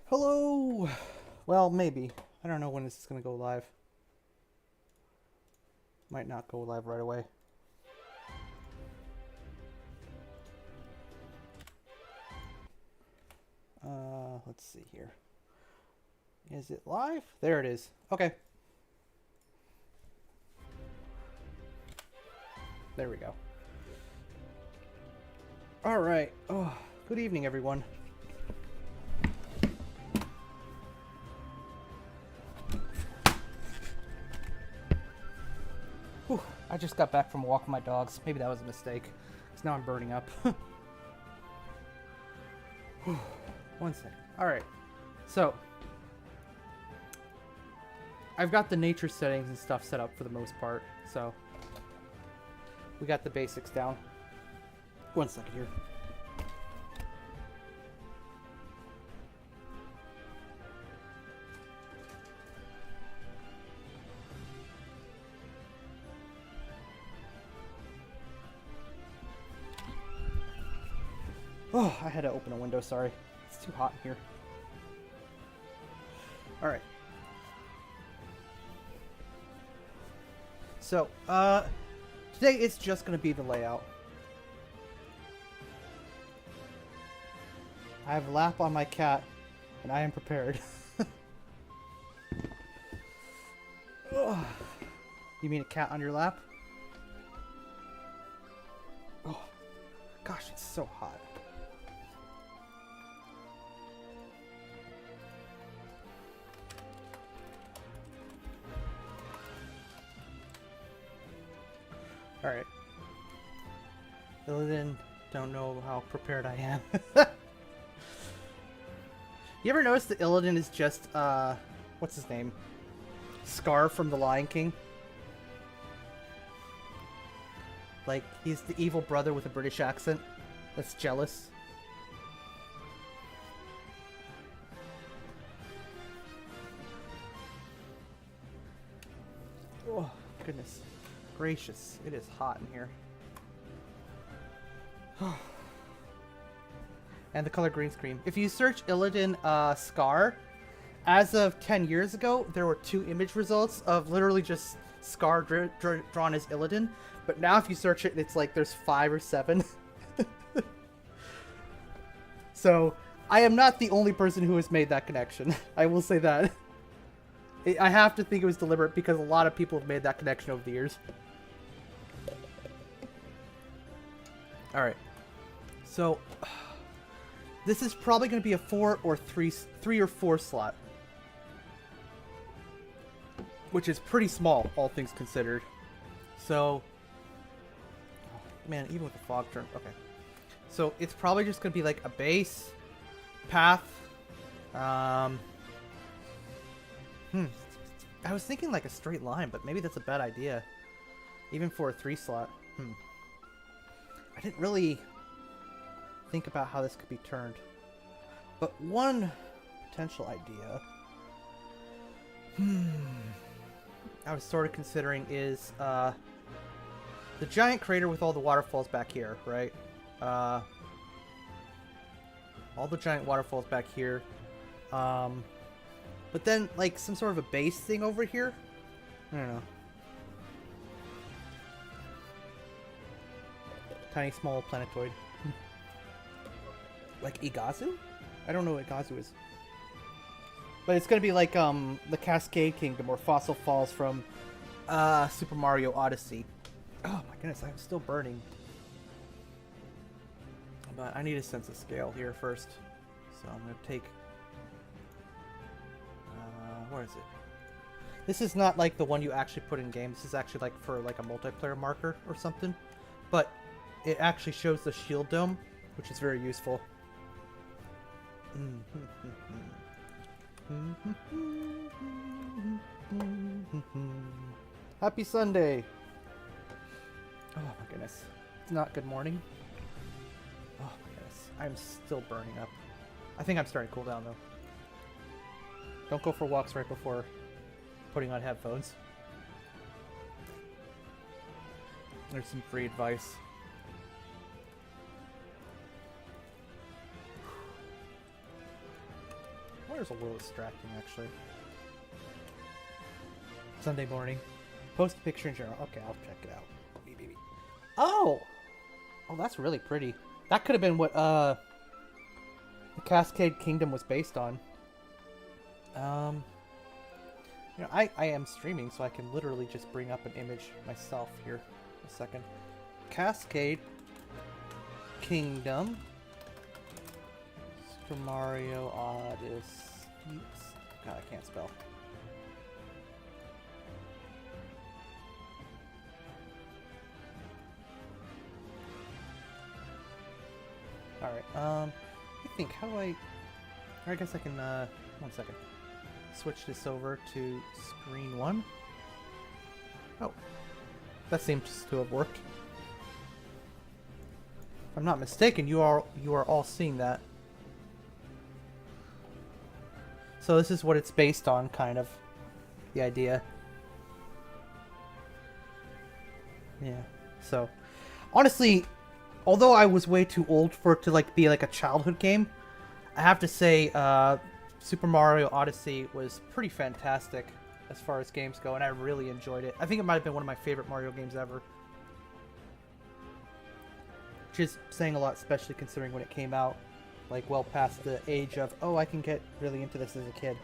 Hello! Well, maybe. I don't know when this is going to go live. Might not go live right away. Let's see here. Is it live? There it is. Okay. There we go. All right. Oh, good evening, everyone. Whew, I just got back from walking my dogs. Maybe that was a mistake, because now I'm burning up. Whew, 1 second. All right. So, I've got the nature settings and stuff set up for the most part, so we got the basics down. 1 second here. Oh, I had to open a window, sorry. It's too hot in here. Alright. So, today it's just going to be the layout. I have a lap on my cat, and I am prepared. Oh. You mean a cat on your lap? Oh, gosh, it's so hot. Alright. Illidan, don't know how prepared I am. You ever notice that Illidan is just, what's his name? Scar from The Lion King? Like, he's the evil brother with a British accent that's jealous. Oh, goodness gracious. It is hot in here. And the color green screen. If you search Illidan Scar, as of 10 years ago, there were 2 image results of literally just Scar drawn as Illidan. But now if you search it, it's like there's 5 or 7. So, I am not the only person who has made that connection. I will say that. I have to think it was deliberate because a lot of people have made that connection over the years. Alright. So, this is probably going to be a 3 or 4 slot. Which is pretty small, all things considered. So, man, even with the fog turn, okay. So, it's probably just going to be like a base, path, I was thinking like a straight line, but maybe that's a bad idea. Even for a 3 slot. I didn't really think about how this could be turned. But one potential idea I was sort of considering is the giant crater with all the waterfalls back here, right? All the giant waterfalls back here. But then, like, some sort of a base thing over here? I don't know. Tiny, small planetoid. Like Igazu? I don't know what Igazu is. But it's gonna be like, the Cascade Kingdom or Fossil Falls from, Super Mario Odyssey. Oh my goodness, I'm still burning. But I need a sense of scale here first. So I'm gonna take... where is it? This is not like the one you actually put in game. This is actually like for like a multiplayer marker or something. But it actually shows the shield dome, which is very useful. Happy Sunday! Oh my goodness. It's not good morning. Oh my goodness. I'm still burning up. I think I'm starting to cool down though. Don't go for walks right before putting on headphones. There's some free advice. Twitter's a little distracting, actually. Sunday morning. Post a picture in general. Okay, I'll check it out. Oh! Oh, that's really pretty. That could have been what, the Cascade Kingdom was based on. You know, I am streaming, so I can literally just bring up an image myself here. A second. Cascade Kingdom. Super Mario Odyssey. God, I can't spell. Alright, I think, how do I guess I can, 1 second. Switch this over to screen 1. Oh. That seems to have worked. If I'm not mistaken, you are all seeing that. So this is what it's based on, kind of. The idea. Yeah. So, honestly, although I was way too old for it to be like a childhood game, I have to say Super Mario Odyssey was pretty fantastic as far as games go, and I really enjoyed it. I think it might have been one of my favorite Mario games ever. Which is saying a lot, especially considering when it came out, like well past the age of, oh, I can get really into this as a kid.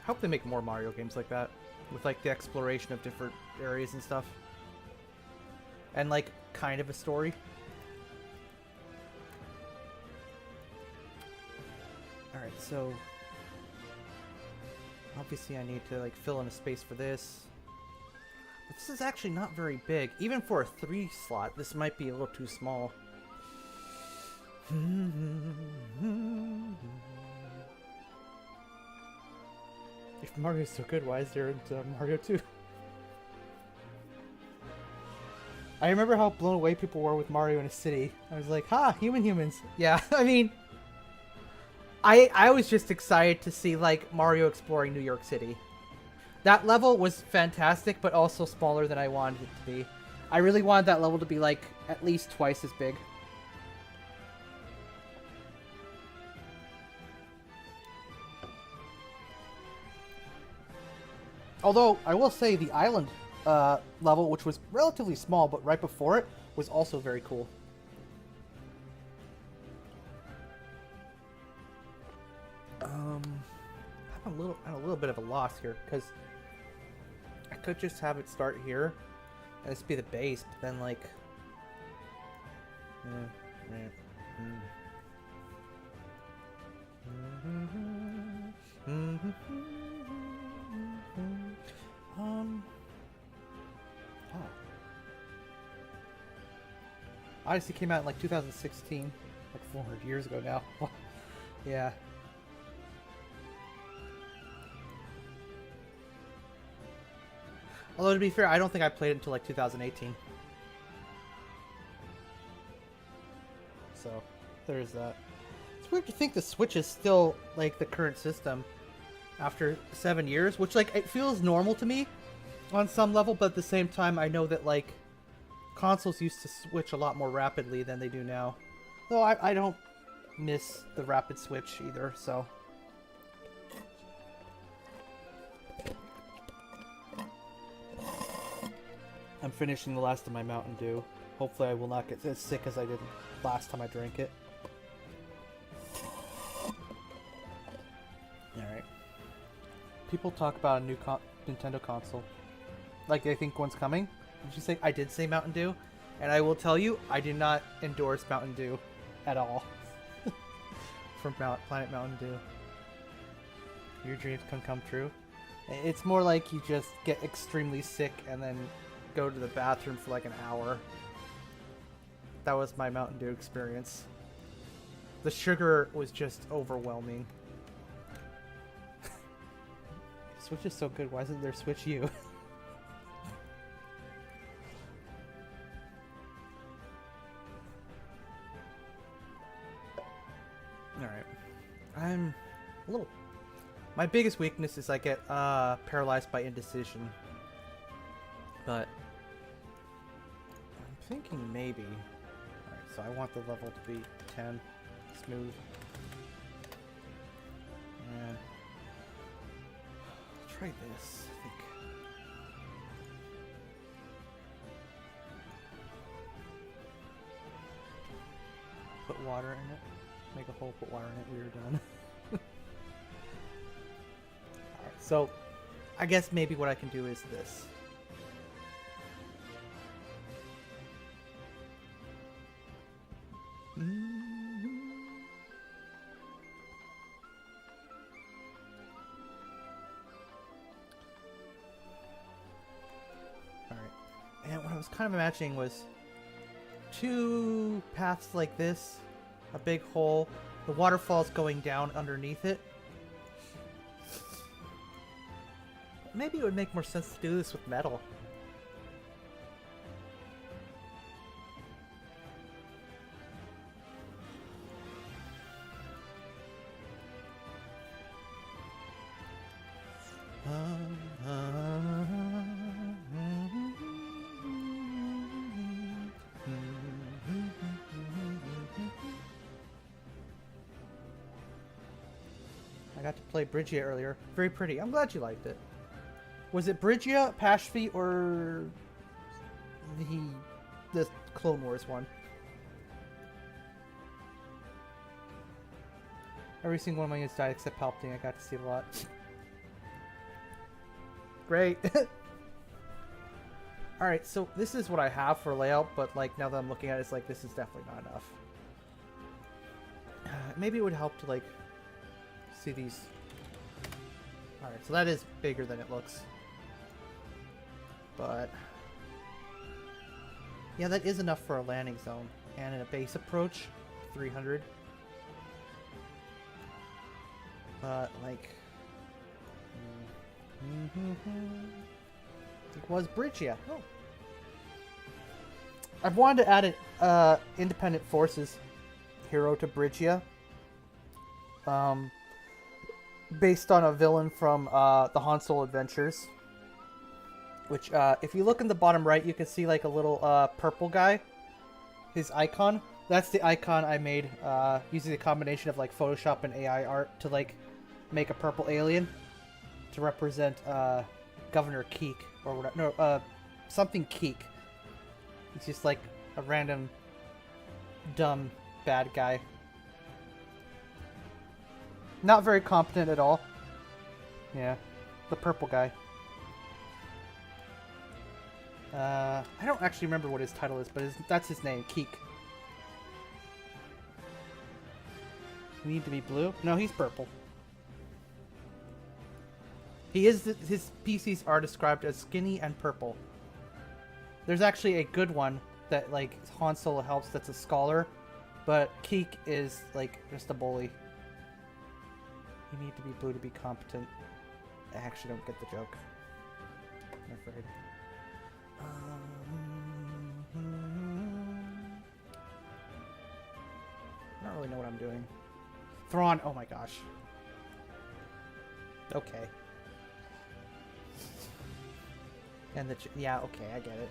I hope they make more Mario games like that, with like the exploration of different areas and stuff. And like kind of a story. Alright, so obviously I need to like fill in a space for this. But this is actually not very big. Even for a 3 slot, this might be a little too small. If Mario's so good, why is there into Mario 2? I remember how blown away people were with Mario in a city. I was like, ha, humans. Yeah, I mean, I was just excited to see, like, Mario exploring New York City. That level was fantastic, but also smaller than I wanted it to be. I really wanted that level to be, like, at least twice as big. Although, I will say the island level, which was relatively small, but right before it, was also very cool. I'm a little bit of a loss here, because I could just have it start here, and this be the base, but then, like... Odyssey came out in like 2016, like 400 years ago now. Yeah. Although to be fair, I don't think I played it until like 2018. So, there's that. It's weird to think the Switch is still like the current system after 7 years, which like it feels normal to me on some level, but at the same time I know that like consoles used to switch a lot more rapidly than they do now. Though I don't miss the rapid switch either, so. I'm finishing the last of my Mountain Dew. Hopefully I will not get as sick as I did last time I drank it. Alright. People talk about a new Nintendo console. Like they think one's coming. Did you say? I did say Mountain Dew. And I will tell you, I do not endorse Mountain Dew at all. From Planet Mountain Dew. Your dreams can come true. It's more like you just get extremely sick and then go to the bathroom for like an hour. That was my Mountain Dew experience. The sugar was just overwhelming. Switch is so good, why isn't there Switch U? Alright. I'm a little... My biggest weakness is I get paralyzed by indecision. But I'm thinking maybe So I want the level to be 10. Smooth. And I'll try this, I think. Put water in it. Make a hole, put water in it, we are done. Alright, so I guess maybe what I can do is this. Alright. And what I was kind of imagining was two paths like this, a big hole, the waterfall's going down underneath it. Maybe it would make more sense to do this with metal. I got to play Bridgia earlier. Very pretty. I'm glad you liked it. Was it Bridgia, Pashvi, or the Clone Wars one? Every single one of my units died except Palpatine. I got to see it a lot. Great. Alright, so this is what I have for layout, but like now that I'm looking at it, it's like this is definitely not enough. Maybe it would help to like see these. Alright, so that is bigger than it looks. But yeah, that is enough for a landing zone. And in a base approach, 300. But like it was Bridgia. Oh. I've wanted to add an independent forces hero to Bridgia. Based on a villain from the Han Solo Adventures. Which, if you look in the bottom right, you can see like a little purple guy. His icon. That's the icon I made using a combination of like Photoshop and AI art to like make a purple alien to represent Governor Keek or whatever. No, something Keek. He's just like a random dumb bad guy. Not very competent at all. Yeah, the purple guy. I don't actually remember what his title is, but that's his name, Keek. You need to be blue? No, he's purple. He is. His PCs are described as skinny and purple. There's actually a good one that like Han Solo helps. That's a scholar, but Keek is like just a bully. You need to be blue to be competent. I actually don't get the joke. I'm afraid. I don't really know what I'm doing. Thrawn, oh my gosh. Okay. And the yeah, okay, I get it.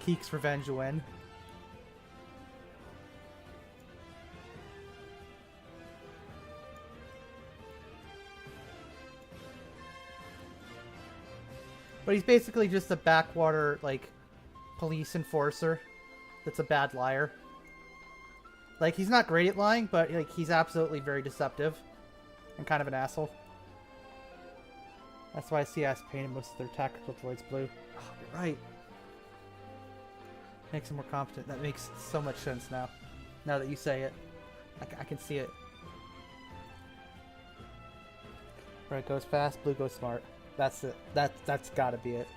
Keek's Revenge when? But he's basically just a backwater, like, police enforcer that's a bad liar. Like, he's not great at lying, but like he's absolutely very deceptive and kind of an asshole. That's why CS painted most of their tactical droids blue. Oh, you're right. Makes him more competent. That makes so much sense now. Now that you say it. I can see it. Red goes fast, blue goes smart. That's it. That's gotta be it.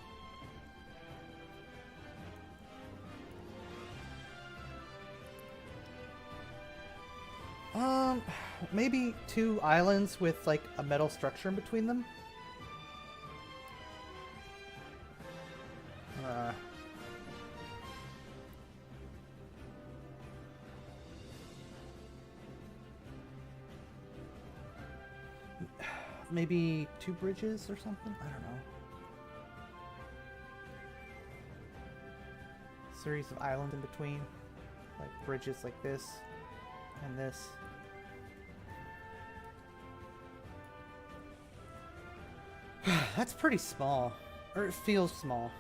Maybe two islands with like a metal structure in between them. maybe 2 bridges or something? I don't know. Series of islands in between. Like bridges like this and this. That's pretty small. Or it feels small.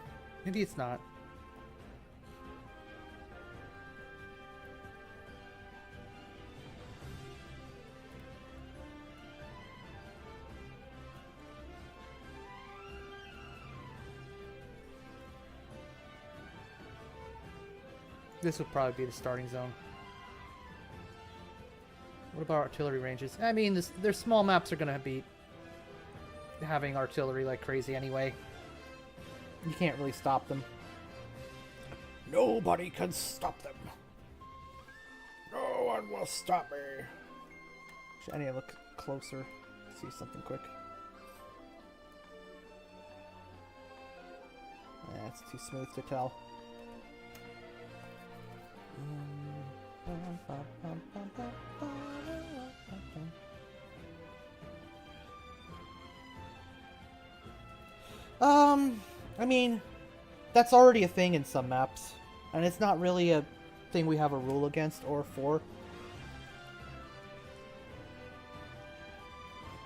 Maybe it's not. This would probably be the starting zone. What about artillery ranges? I mean, their small maps are going to be having artillery like crazy anyway. You can't really stop them. Nobody can stop them. No one will stop me. I need to look closer. See something quick. It's too smooth to tell. I mean, that's already a thing in some maps, and it's not really a thing we have a rule against or for.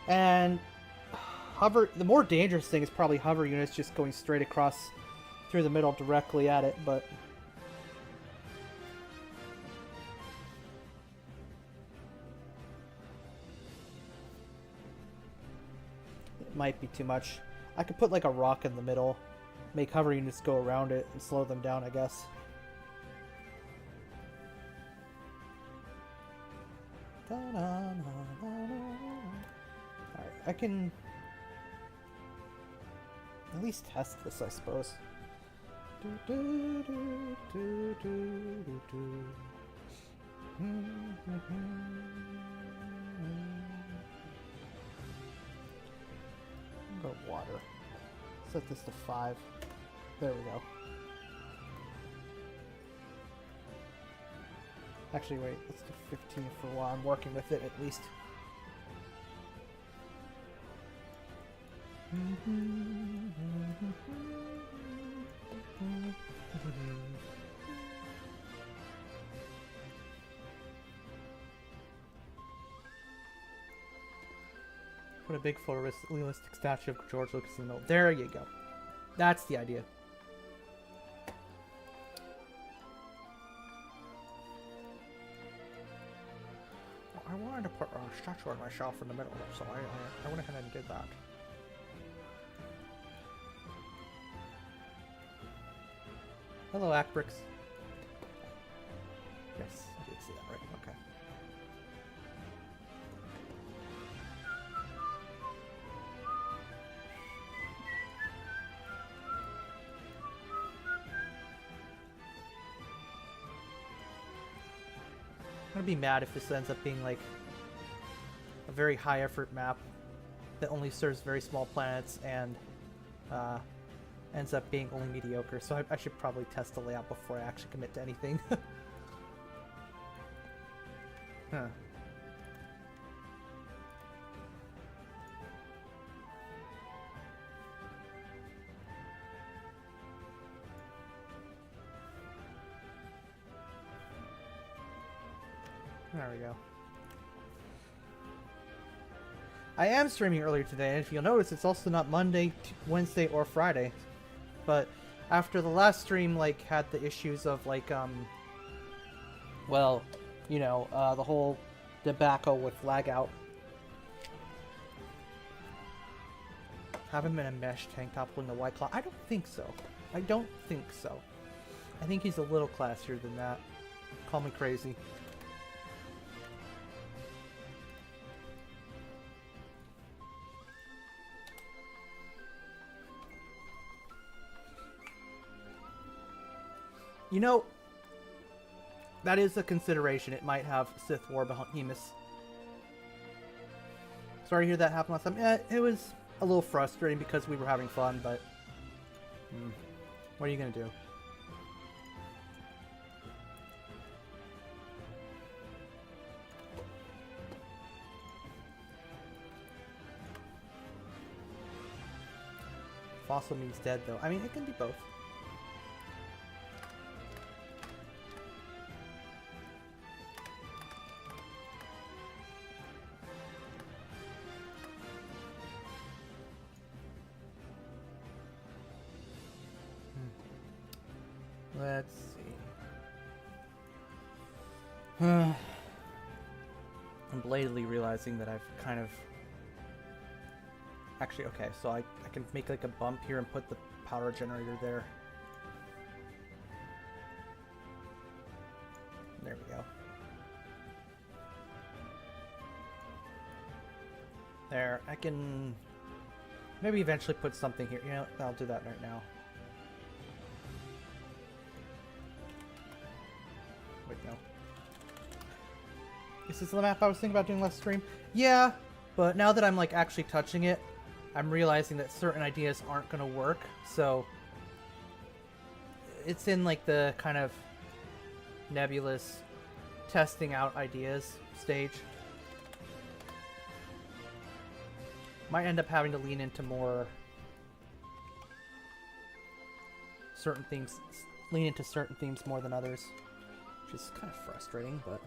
And hover, the more dangerous thing is probably hover units just going straight across through the middle directly at it, but it might be too much. I could put like a rock in the middle, make hover units go around it and slow them down, I guess. Alright, I can at least test this, I suppose. Go water. Set this to 5. There we go. Actually, wait. Let's do 15 for while I'm working with it, at least. Put a big photorealistic statue of George Lucas in the middle. There you go. That's the idea. I wanted to put a statue on my shelf in the middle, so I went ahead and did that. Hello, Acbrix. Yes, I did see that, right? Okay. I'm gonna be mad if this ends up being like a very high effort map that only serves very small planets and ends up being only mediocre. So I should probably test the layout before I actually commit to anything. Huh. There we go. I am streaming earlier today, and if you'll notice, it's also not Monday, Wednesday, or Friday. But after the last stream, like, had the issues of, like, well, you know, the whole debacle with lag out. Have him in a mesh tank top holding the White Claw? I don't think so. I don't think so. I think he's a little classier than that. Call me crazy. You know, that is a consideration. It might have Sith War Behemoths. Sorry to hear that happen last time. Yeah, it was a little frustrating because we were having fun, but what are you going to do? Fossil means dead, though. I mean, it can be both. Let's see. I'm belatedly realizing that I've kind of... Actually, okay, so I can make like a bump here and put the power generator there. There we go. There, I can maybe eventually put something here. You know, I'll do that right now. Wait, no. Is this the map I was thinking about doing last stream? Yeah, but now that I'm like actually touching it, I'm realizing that certain ideas aren't going to work, so it's in like the kind of nebulous testing out ideas stage. Might end up having to lean into more certain things, lean into certain themes more than others, which is kind of frustrating, but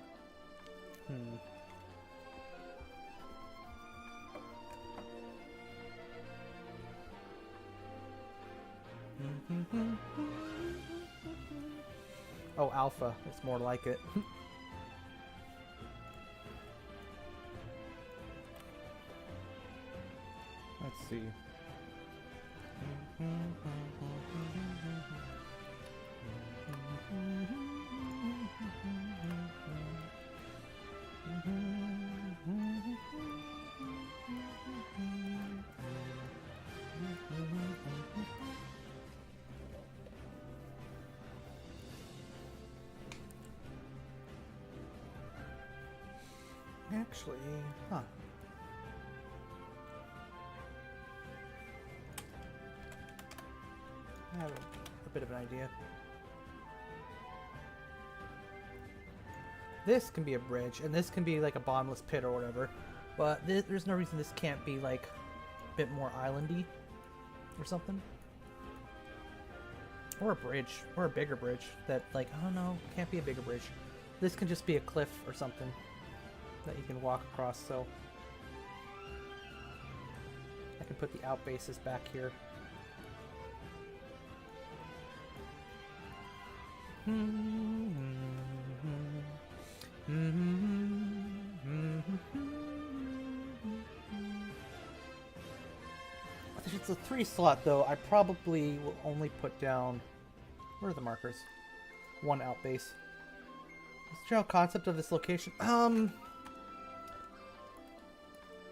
Oh, alpha. It's more like it. Let's see. Actually, huh. I have a bit of an idea. This can be a bridge, and this can be like a bottomless pit or whatever, but there's no reason this can't be like a bit more islandy or something. Or a bridge, or a bigger bridge that like, oh no, can't be a bigger bridge. This can just be a cliff or something that you can walk across, so I can put the outbases back here. If it's a 3-slot though, I probably will only put down, where are the markers? One outbase. What's the general concept of this location?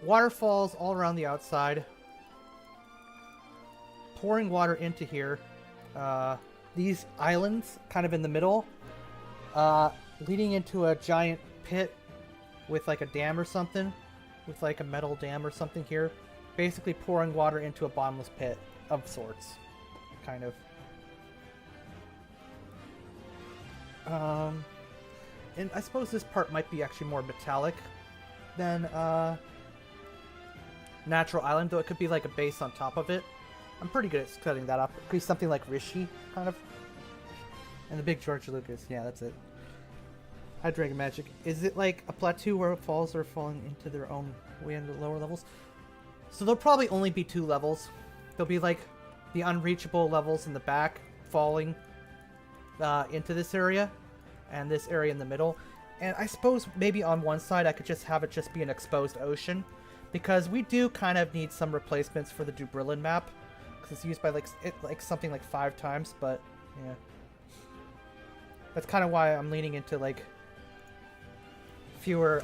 Waterfalls all around the outside. Pouring water into here. These islands kind of in the middle. Leading into a giant pit with like a dam or something. With like a metal dam or something here. Basically pouring water into a bottomless pit of sorts. Kind of. And I suppose this part might be actually more metallic than natural island, though it could be like a base on top of it. I'm pretty good at setting that up. It could be something like Rishi, kind of. And the big George Lucas. Yeah, that's it. Hi, Dragon Magic. Is it like a plateau where falls are falling into their own way in the lower levels? So there'll probably only be 2 levels. There'll be like the unreachable levels in the back falling into this area, and this area in the middle. And I suppose maybe on one side I could just have it just be an exposed ocean, because we do kind of need some replacements for the Dubrillin map, because it's used by like something like 5 times. But yeah, that's kind of why I'm leaning into like fewer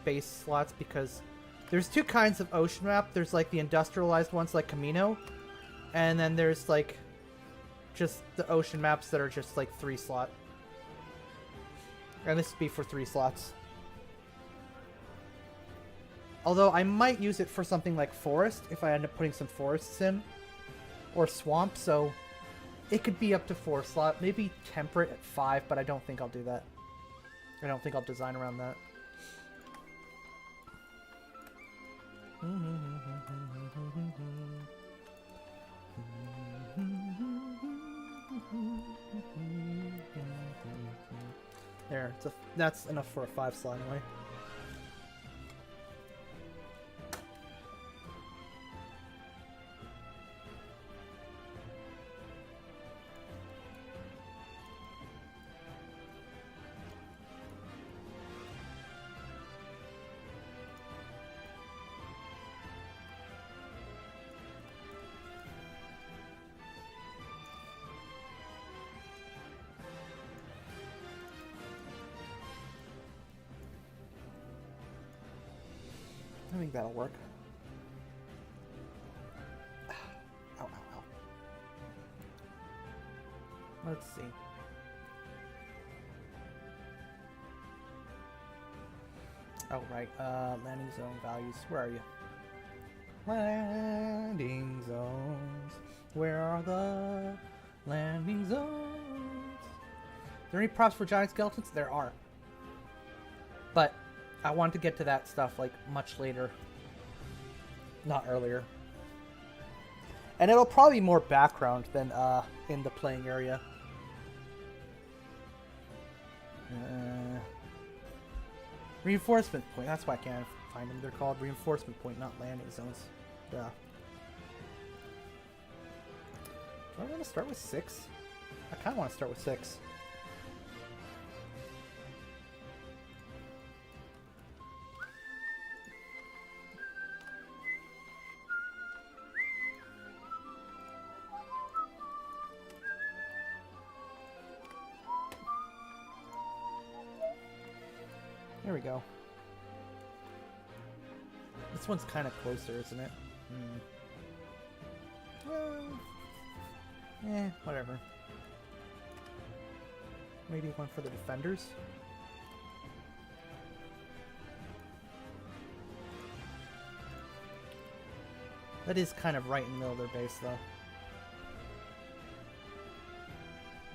base slots, because there's 2 kinds of ocean map. There's like the industrialized ones like Camino, and then there's like just the ocean maps that are just like 3-slot. And this would be for 3 slots. Although I might use it for something like forest if I end up putting some forests in. Or swamp, so it could be up to 4-slot. Maybe temperate at 5, but I don't think I'll do that. I don't think I'll design around that. there. That's enough for a 5 slot anyway. I think that'll work. Ow, ow, ow. Let's see. Oh, right. Landing zone values. Where are you? Landing zones. Where are the landing zones? Are there any props for giant skeletons? There are. But I want to get to that stuff like much later, not earlier. And it'll probably be more background than in the playing area. Reinforcement point. That's why I can't find them. They're called reinforcement point, not landing zones. Yeah. Do I want to start with 6? I kind of want to start with 6. There we go. This one's kind of closer, isn't it? Well, whatever. Maybe one for the defenders? That is kind of right in the middle of their base, though.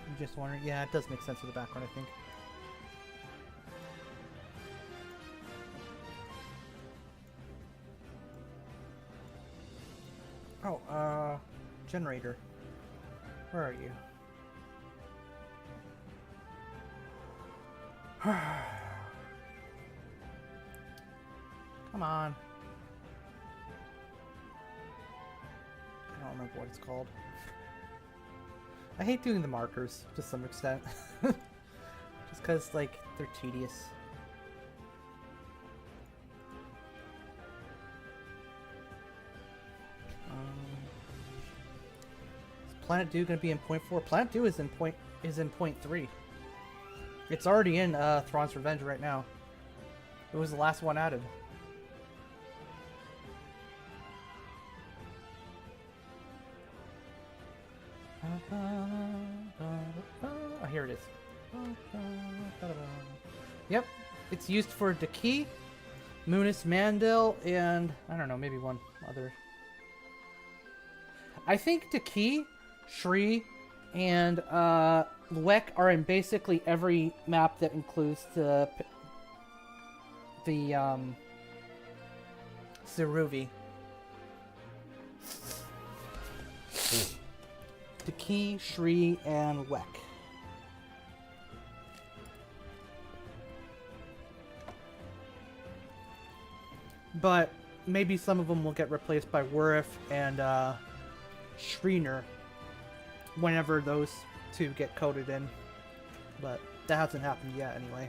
I'm just wondering. Yeah, it does make sense for the background, I think. Oh, generator. Where are you? Come on. I don't remember what it's called. I hate doing the markers to some extent. Just because, like, they're tedious. Is Planet Dew going to be in point 4? Planet Dew is in point 3. It's already in Thrawn's Revenge right now. It was the last one added. Oh, here it is. Yep, it's used for Daki, Munis Mandel, and I don't know, maybe one other. I think Daki, Shri, and Luek are in basically every map that includes the Zeruvi. Daki, Shri, and Luek. But maybe some of them will get replaced by Wurif and Shriner whenever those two get coded in. But that hasn't happened yet anyway.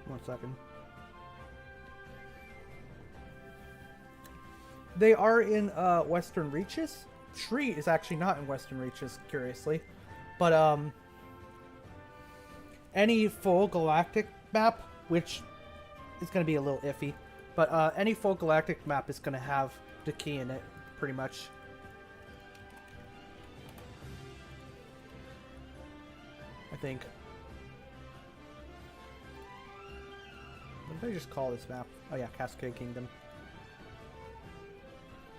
One second. They are in Western Reaches. Shri is actually not in Western Reaches, curiously. But any full galactic map, which is going to be a little iffy, but any full galactic map is going to have Daki in it, pretty much. I think. What did I just call this map? Oh yeah, Cascade Kingdom.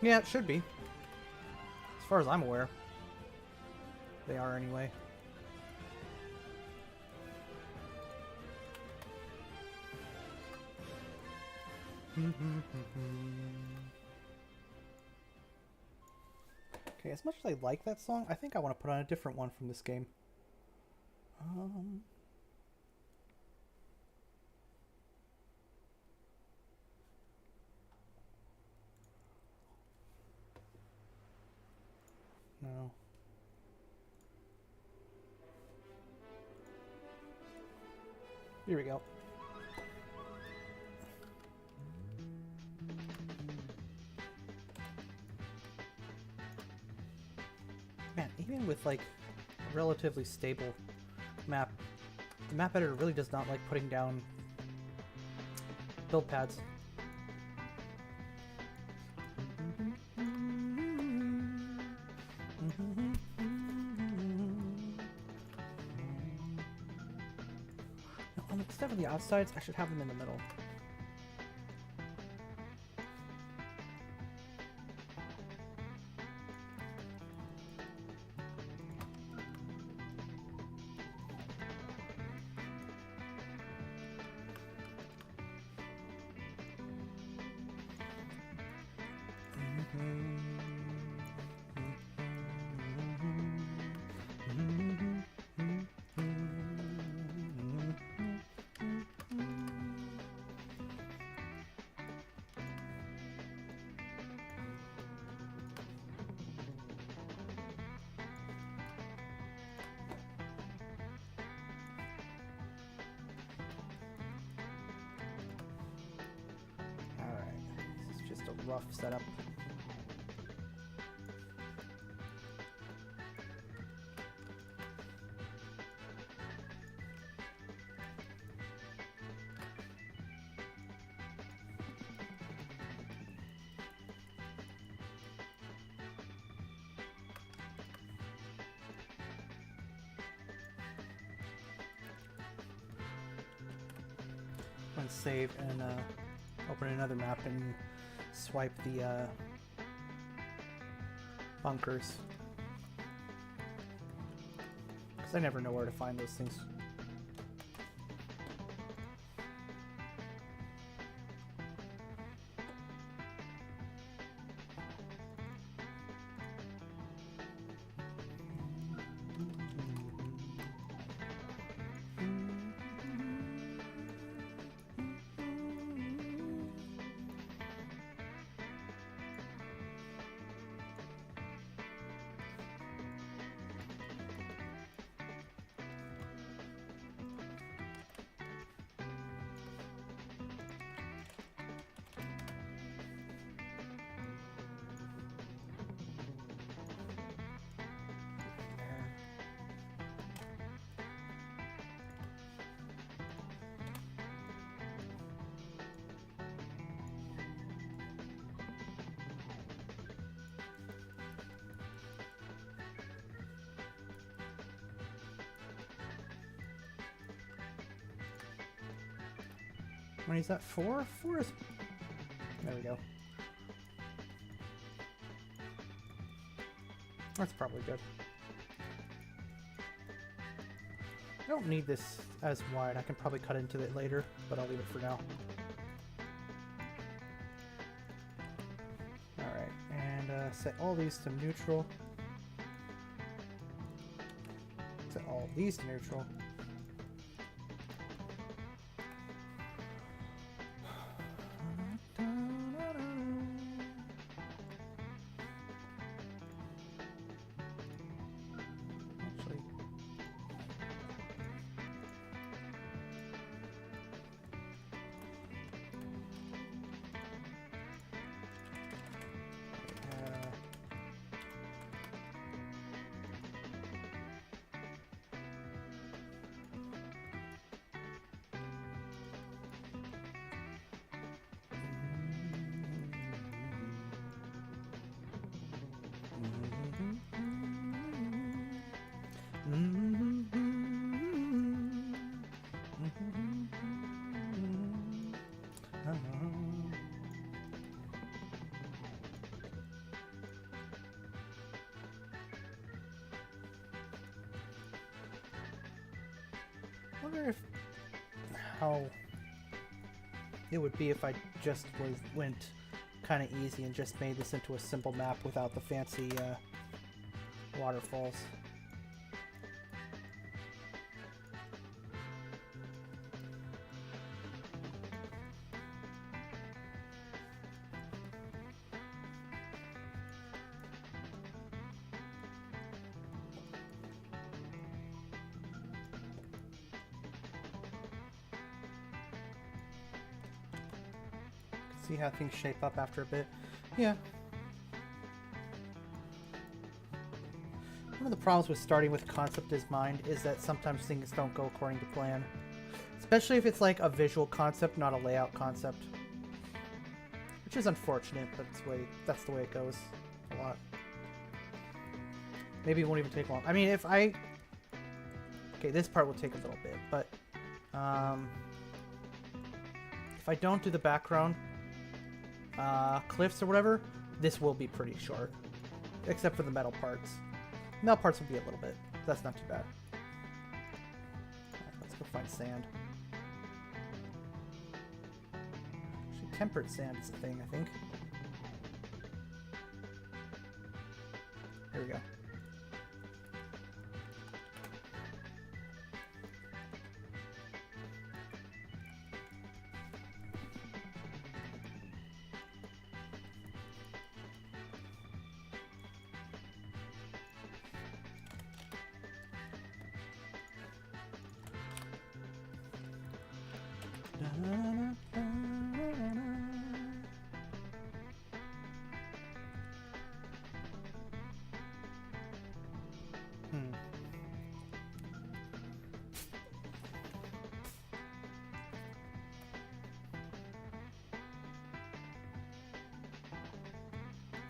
Yeah, it should be. As far as I'm aware. They are anyway. Okay, as much as I like that song, I think I want to put on a different one from this game. No. Here we go. Man, even with like a relatively stable map, the map editor really does not like putting down build pads. Instead of the outsides, I should have them in the middle. Rough setup. And save and open another map and swipe the bunkers, because I never know where to find those things. How many is that? 4? 4 is... There we go. That's probably good. I don't need this as wide. I can probably cut into it later, but I'll leave it for now. Alright, and set all these to neutral. Set all these to neutral. I wonder if how it would be if I just went kind of easy and just made this into a simple map without the fancy waterfalls. See how things shape up after a bit. Yeah. One of the problems with starting with concept as mind is that sometimes things don't go according to plan. Especially if it's like a visual concept, not a layout concept. Which is unfortunate, but that's the way it goes a lot. Maybe it won't even take long. I mean, if I... Okay, this part will take a little bit, but... if I don't do the background... cliffs or whatever, this will be pretty short. Except for the metal parts. Metal parts will be a little bit. That's not too bad. Alright, let's go find sand. Actually, tempered sand is a thing, I think. Here we go.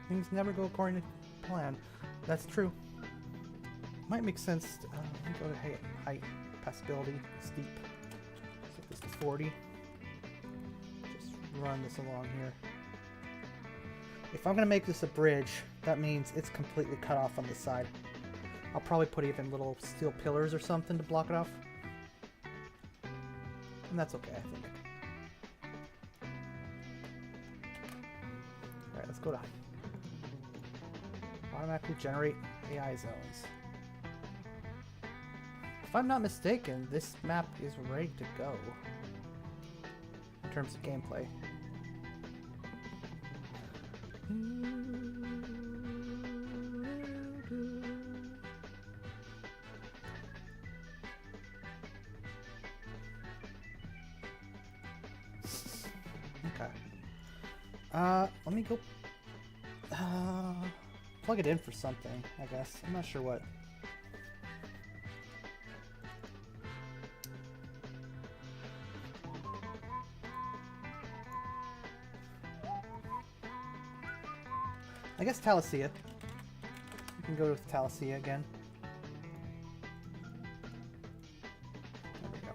Things never go according to plan. That's true. Might make sense. Let me go to height, passability, steep. Set this to 40. Just run this along here. If I'm gonna make this a bridge, that means it's completely cut off on the side. I'll probably put even little steel pillars or something to block it off. And that's okay, I think. Alright, let's go to automatically generate AI zones. If I'm not mistaken, this map is ready to go in terms of gameplay. Okay. Let me go plug it in for something, I guess. I'm not sure what. I guess Talicia. We can go with Talicia again. There we go.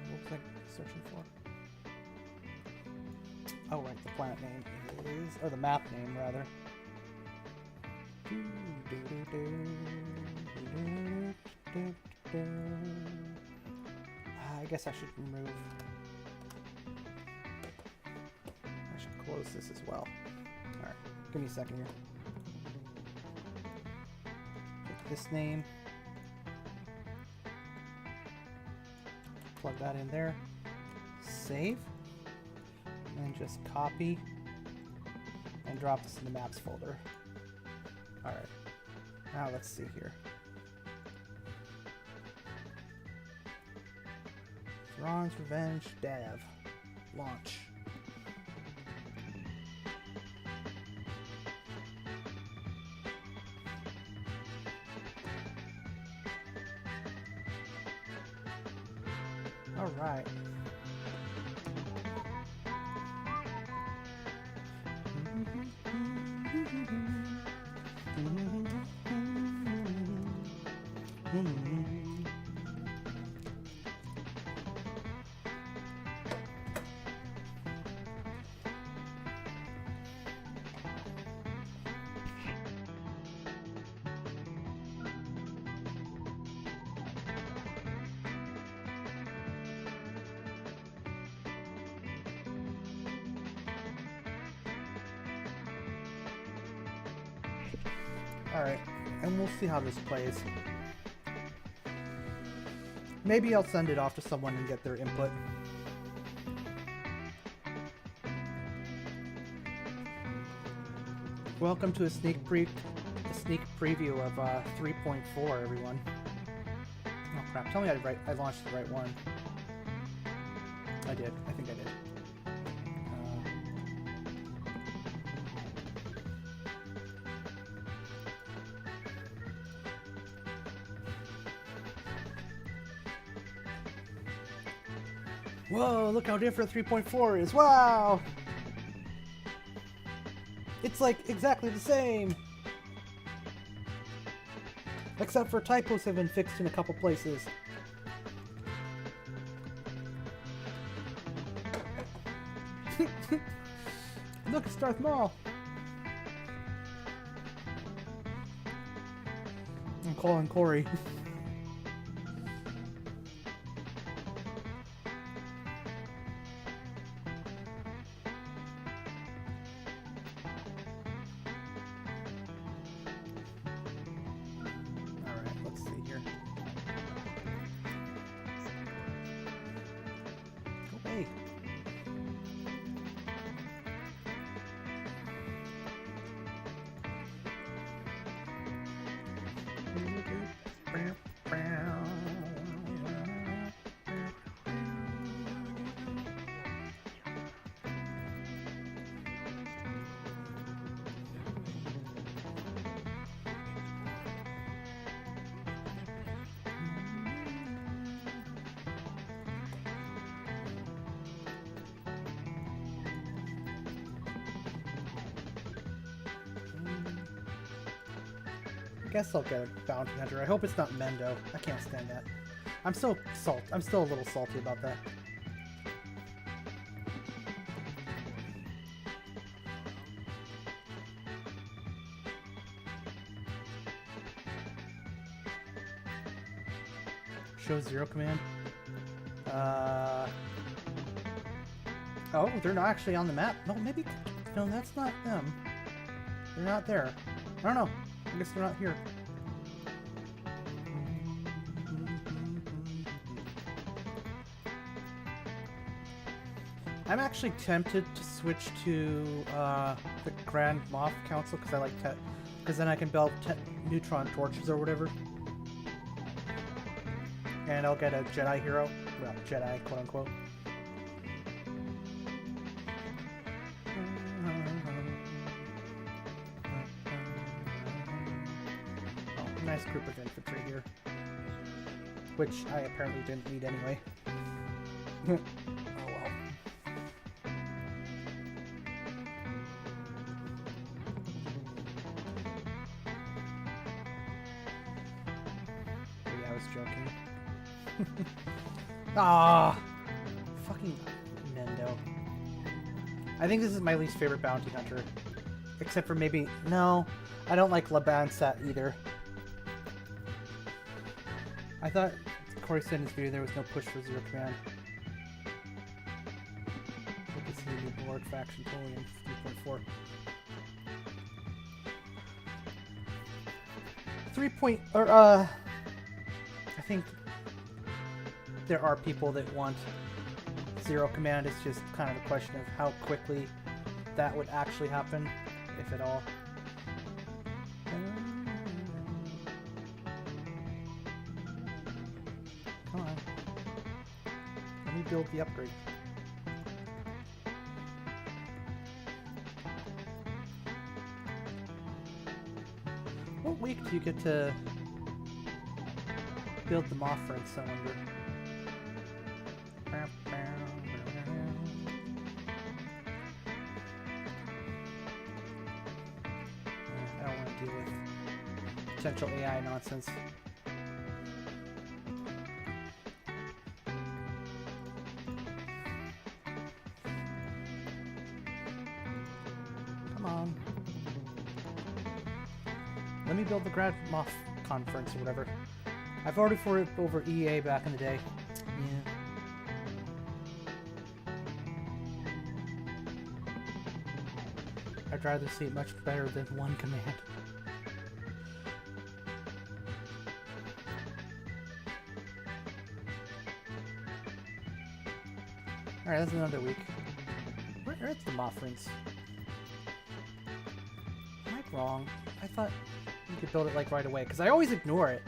What was I searching for? Oh, right, the planet name is, or the map name, rather. I guess I should remove. I should close this as well. Alright, give me a second here. Take this name. Plug that in there. Save. And then just copy and drop this in the maps folder. Alright, now let's see here. Thrawn's Revenge Dev. Launch. Alright. Alright, and we'll see how this plays. Maybe I'll send it off to someone and get their input. Welcome to a sneak preview of 3.4, everyone. Oh crap! Tell me I launched the right one. I did. I think I did. Whoa! Look how different 3.4 is! Wow! It's like exactly the same! Except for typos have been fixed in a couple places. Look, it's Darth Maul! I'm calling Corey. I guess I'll get a bounty hunter. I hope it's not Mendo. I can't stand that. I'm still a little salty about that. Show Zero Command. Oh, they're not actually on the map. No, maybe. No, that's not them. They're not there. I don't know. I guess they're not here. I'm actually tempted to switch to the Grand Moff Council because I like that. Because then I can build neutron torches or whatever. And I'll get a Jedi hero. Well, Jedi, quote unquote. Oh, nice group of infantry here. Which I apparently didn't need anyway. Oh well. Yeah, I was joking. Ah, fucking Mendo. I think this is my least favorite bounty hunter. Except for maybe... No, I don't like Labansat either. I thought Corey said in his video there was no push for Zero Command. Look at the new Borg faction totally in 3.4. 3. I think there are people that want Zero Command. It's just kind of a question of how quickly that would actually happen, if at all. Come on. Let me build the upgrade. What week do you get to build them off for, I wonder? I don't want to deal with potential AI nonsense. Come on. Let me build the Grand Moff conference or whatever. I've voted for it over EA back in the day. Yeah. I'd rather see it much better than one command. Alright, that's another week. Where's the Moffrins? Am I wrong? I thought you could build it like right away, because I always ignore it.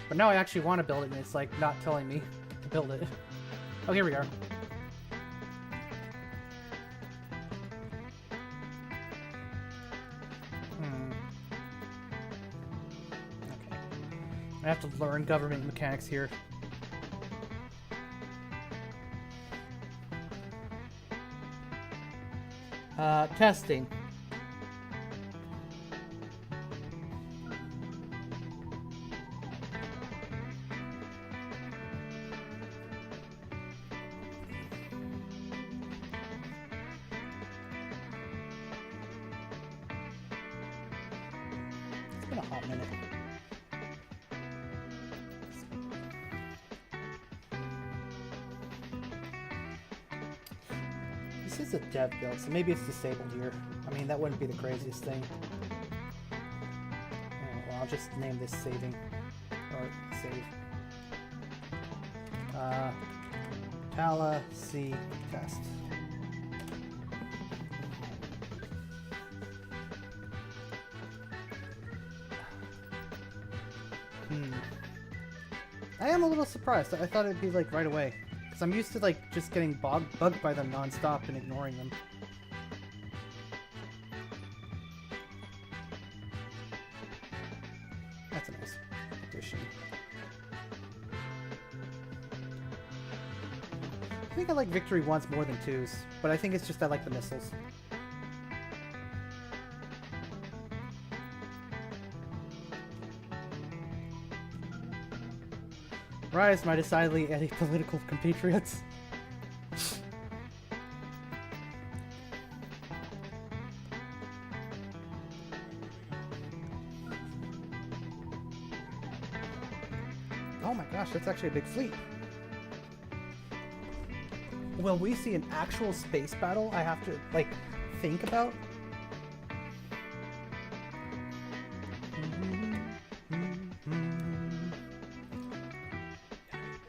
But now I actually want to build it, and it's like not telling me to build it. Oh, here we are. Okay. I have to learn government mechanics here. Testing. It's been a hot minute. This is a dev build, so maybe it's disabled here. I mean, that wouldn't be the craziest thing. Well, I'll just name this saving. Or save. Tala C test. I am a little surprised. I thought it'd be like right away. Because I'm used to like just getting bugged by them non-stop and ignoring them. That's a nice addition. I think I like Victory 1s more than 2s, but I think it's just I like the missiles. Rise, my decidedly apolitical compatriots. Oh my gosh, that's actually a big fleet. Will we see an actual space battle I have to, like, think about?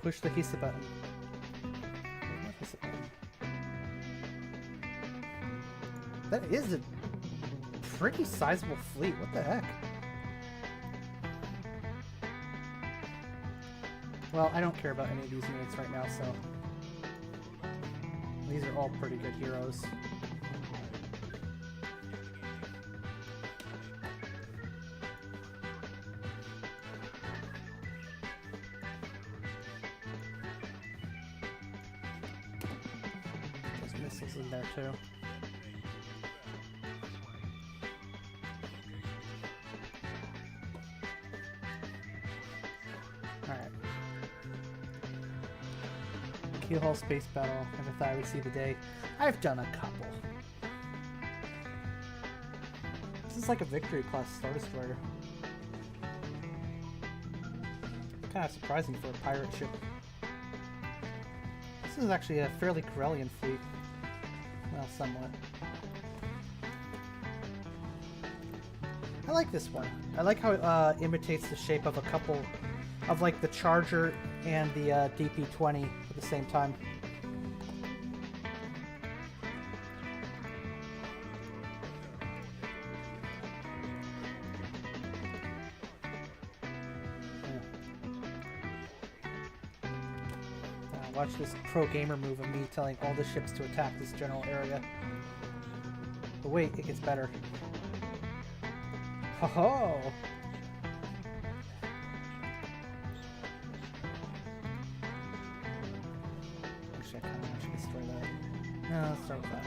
Push the Hisa button. What Hisa button? That is a pretty sizable fleet. What the heck? Well, I don't care about any of these units right now, so... These are all pretty good heroes. There's missiles in there too. Alright. Keelhaul space battle. Never thought I would see the day. I've done a couple. This is like a Victory class Star Destroyer. Kind of surprising for a pirate ship. This is actually a fairly Corellian fleet. Well, somewhat. I like this one. I like how it imitates the shape of a couple of like the Charger and the DP-20 at the same time. Watch this pro gamer move of me telling all the ships to attack this general area. But wait, it gets better. Ho ho! Actually, I kind of want you to destroy that. No, let's start with that.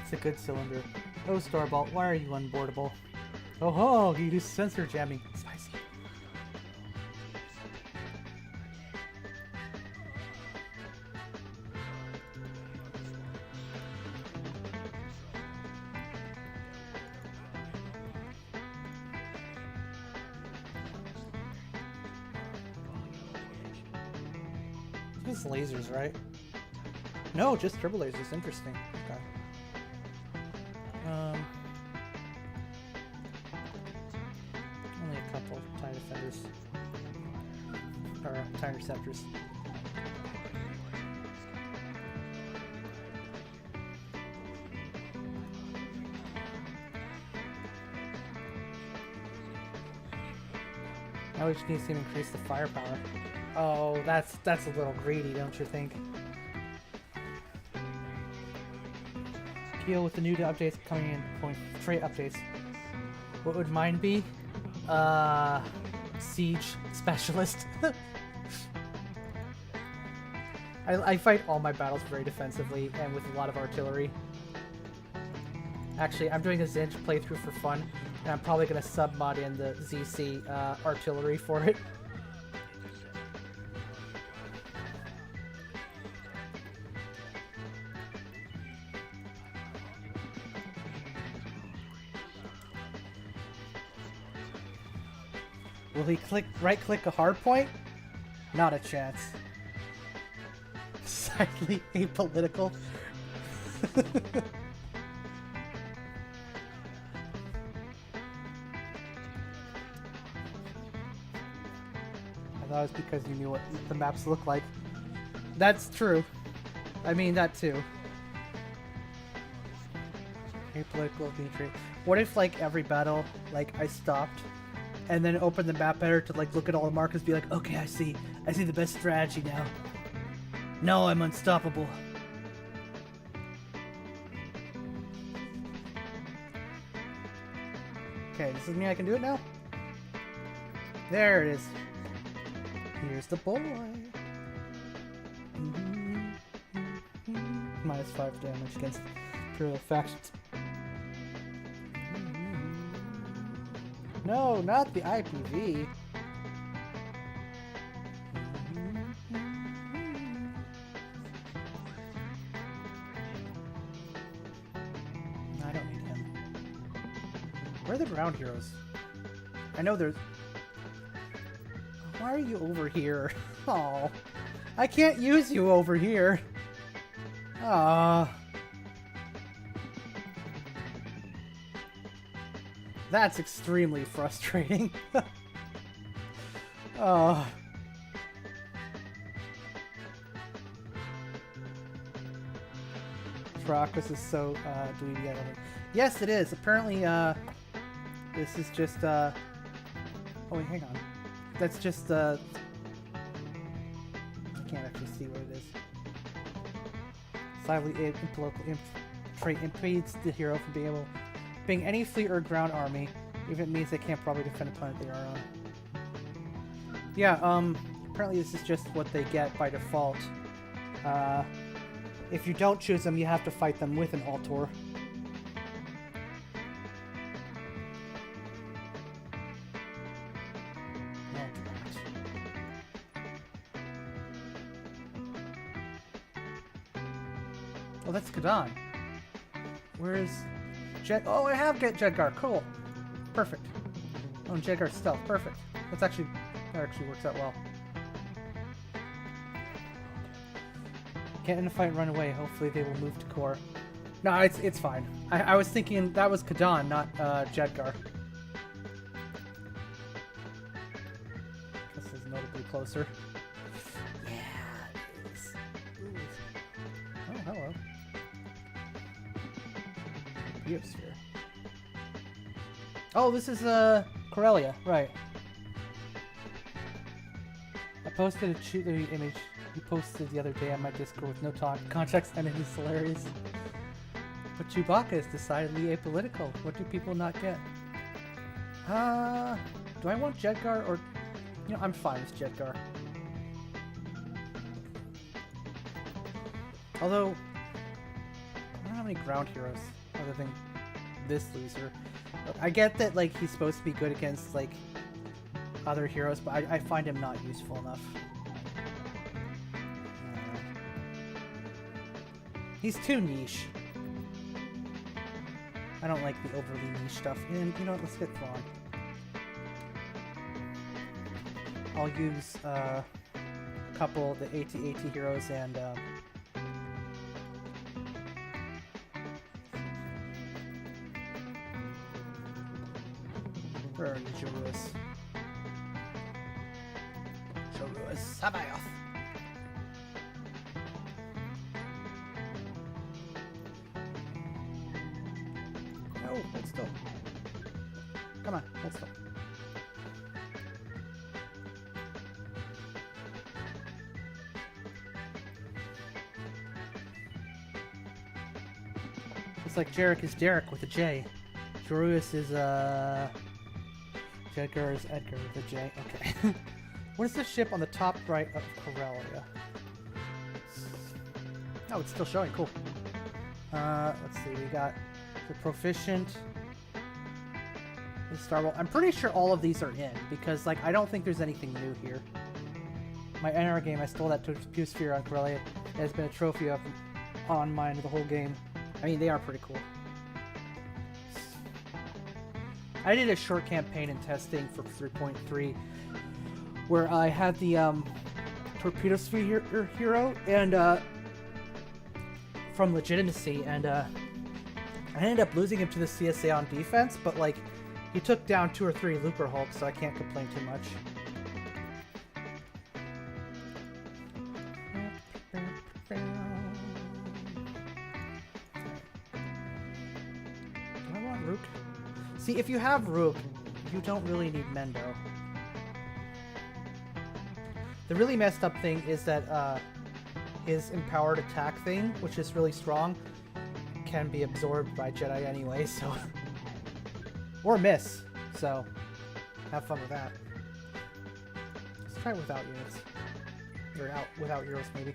It's a good cylinder. Oh, Starbolt, why are you unboardable? Oh ho, you do sensor jamming. Spicy. Just lasers, right? No, just turbo lasers. Interesting. Okay. interceptors. Or time interceptors. Now we just need to increase the firepower. Oh, that's a little greedy, don't you think? Deal with the new updates coming in. Trait updates. What would mine be? Siege specialist. I fight all my battles very defensively and with a lot of artillery. Actually, I'm doing a Zinj playthrough for fun, and I'm probably going to sub-mod in the ZC artillery for it. Will he right-click a hard point? Not a chance. Slightly apolitical. I thought it was because you knew what the maps look like. That's true. I mean that too. Apolitical victory. What if like every battle, like I stopped and then opened the map editor to like look at all the markers, be like, okay, I see the best strategy now. No, I'm unstoppable. Okay, does this mean I can do it now? There it is. Here's the boy. -5 damage against Imperial factions. No, not the IPV. I don't need him. Where are the ground heroes? I know there's... Why are you over here? Oh, I can't use you over here. Ah. That's extremely frustrating. Oh. Trockus is so dweeby. Yes, it is. Apparently, this is just oh wait, hang on. That's just I can't actually see what it is. Slightly trait impedes the hero from being any fleet or ground army, even if it means they can't probably defend a planet they are on. Yeah, apparently this is just what they get by default. If you don't choose them, you have to fight them with an Altor. Oh, that's Kadan. Where is Jet? Oh, I have get Jedgar. Cool. Perfect. Oh, and Jedgar's stealth. Perfect. That actually works out well. Get in a fight and run away. Hopefully they will move to core. No, it's fine. I was thinking that was Kadan, not Jedgar. This is notably closer. Yeah, it is. Ooh. Oh, hello. Geosphere. Oh, this is Corellia, right. I posted a shoot the image you posted the other day on my Discord with no context and it is hilarious. But Chewbacca is decidedly apolitical. What do people not get? Do I want Jedgar or... You know, I'm fine with Jedgar. Although, I don't have any ground heroes other than this loser. I get that, like, he's supposed to be good against, like, other heroes, but I find him not useful enough. He's too niche. I don't like the overly niche stuff. And you know what? Let's get Thrawn. I'll use a couple of the AT-AT heroes and where are you, Julius? Joruus Sabaoth. No, hold still. Come on, hold still. It's like Jarek is Derek with a J. Joruus is Jedgar is Edgar with a J. Okay. What is the ship on the top right of Corellia? Oh, it's still showing. Cool. Let's see. We got the Proficient. The Star Wars. I'm pretty sure all of these are in because, like, I don't think there's anything new here. My NR game, I stole that Pew Sphere on Corellia. It has been a trophy of on mine the whole game. I mean, they are pretty cool. I did a short campaign in testing for 3.3 where I had the Torpedo Sphere hero and from Legitimacy, and I ended up losing him to the CSA on defense, but like he took down 2 or 3 Looper Hulks, so I can't complain too much. Do I want Rook? See, if you have Rook, you don't really need Mendo. The really messed up thing is that his empowered attack thing, which is really strong, can be absorbed by Jedi anyway, so... or miss, so have fun with that. Let's try it without units. Or without heroes, maybe.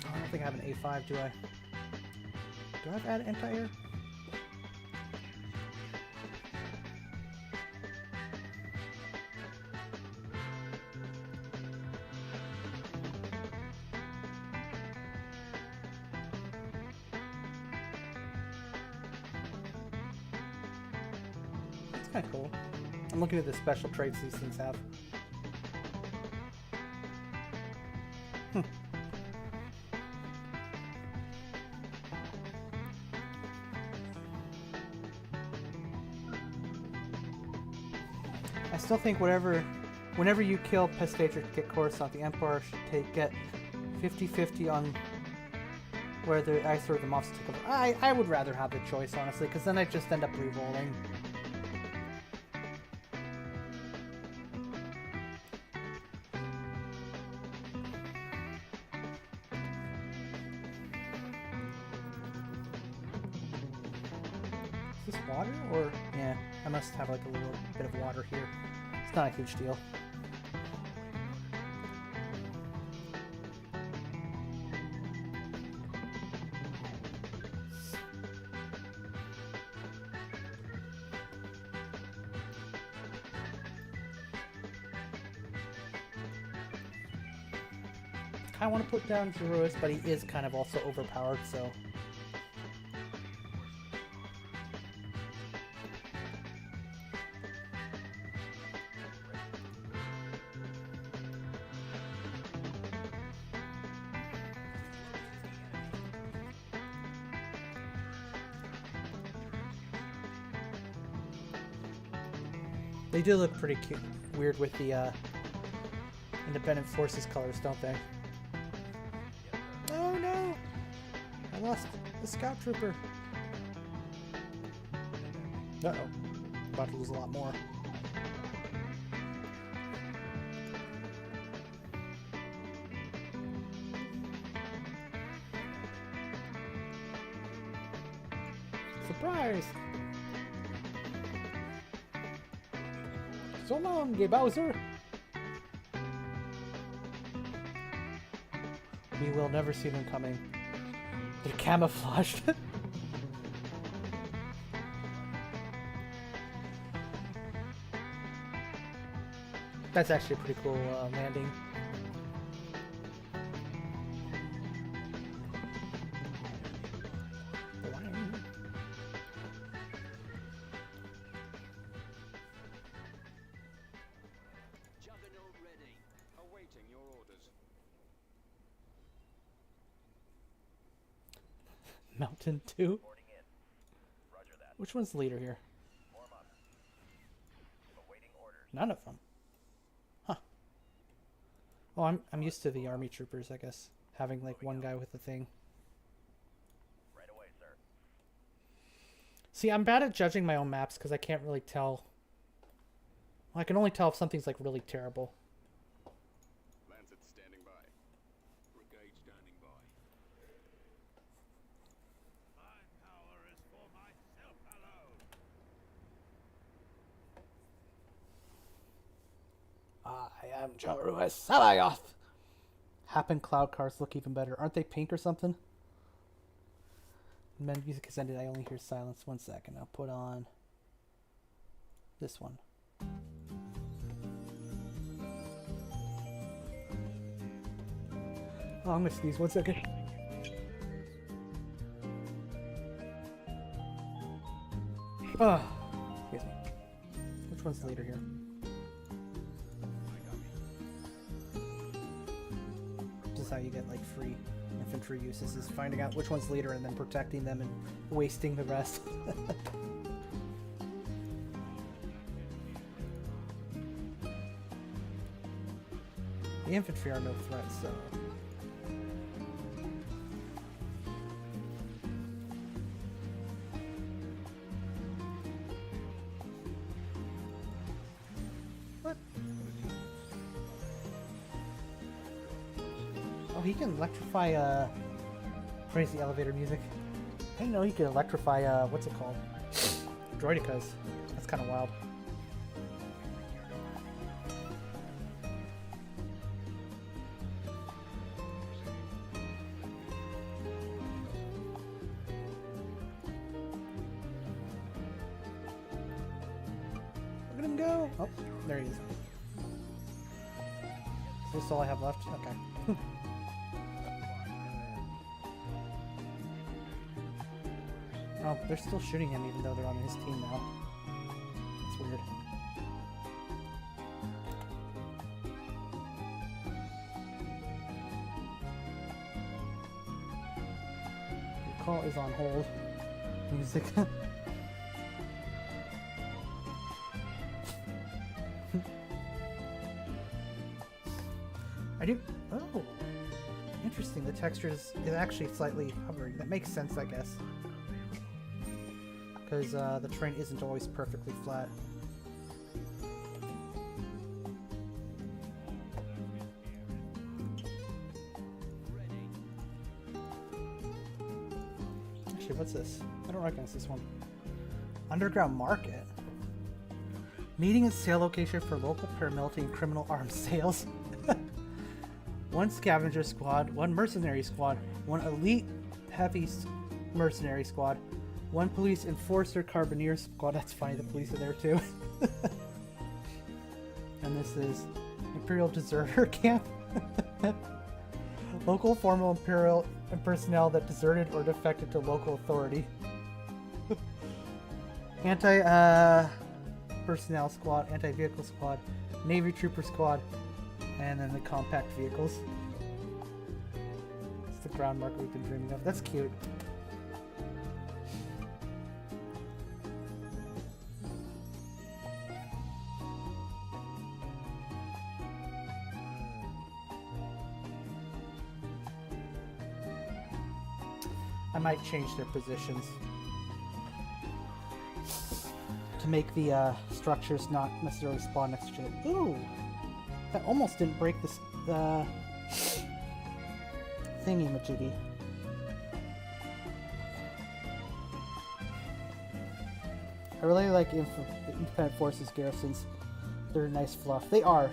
Oh, I don't think I have an A5, do I? Do I have add anti-air? That's kind of cool. I'm looking at the special traits these things have. I still think whenever you kill Pestatrix, get Coruscant, the Emperor should get 50-50 on whether I throw them off to take over. I would rather have the choice, honestly, because then I just end up re-rolling. Is this water? Or, yeah, I must have like a little bit of water here. It's not a huge deal. I want to put down Joruus, but he is kind of also overpowered, so... They do look pretty cute, weird with the Independent Forces colors, don't they? Oh no! I lost the Scout Trooper. Uh-oh. About to lose a lot more. Surprise! So long, Gay Bowser! We will never see them coming. They're camouflaged. That's actually a pretty cool landing. Mountain 2? Which one's the leader here? None of them. Huh. Oh, I'm used to the army troopers, I guess. Having like one guy with a thing. Right away, sir. See, I'm bad at judging my own maps because I can't really tell. Well, I can only tell if something's like really terrible. Lancet standing by. Brigade standing by. My power is for myself alone. I am Jaruas Salayoth. Happen cloud cars look even better. Aren't they pink or something? Men music has ended. I only hear silence. 1 second. I'll put on this one. Oh, I'm gonna sneeze. 1 second. Excuse me. Which one's later here? This is how you get like free infantry uses, is finding out which one's leader and then protecting them and wasting the rest. The infantry are no threat, so... What? Oh, he can electrify, crazy elevator music. I didn't know he could electrify, what's it called? Droidicas. That's kind of wild. Look at him go! Oh, there he is. Is this all I have left? Okay. Oh, they're still shooting him even though they're on his team now. That's weird. Your call is on hold. Music. I do. Oh, interesting. The texture is actually slightly hovering. That makes sense, I guess. Because the terrain isn't always perfectly flat. Actually, what's this? I don't recognize this one. Underground Market? Meeting and sale location for local paramilitary and criminal arms sales. One scavenger squad, one mercenary squad, one elite heavy mercenary squad, one police enforcer carbineer squad. That's funny, the police are there too. And this is Imperial Deserter Camp. Local formal Imperial and personnel that deserted or defected to local authority. Anti-personnel squad, anti-vehicle squad, Navy Trooper squad, and then the compact vehicles. It's the ground marker we've been dreaming of. That's cute. I might change their positions to make the structures not necessarily spawn next to each other. Ooh! That almost didn't break this thingy-majiggy. I really like Independent Forces garrisons. They're a nice fluff. They are.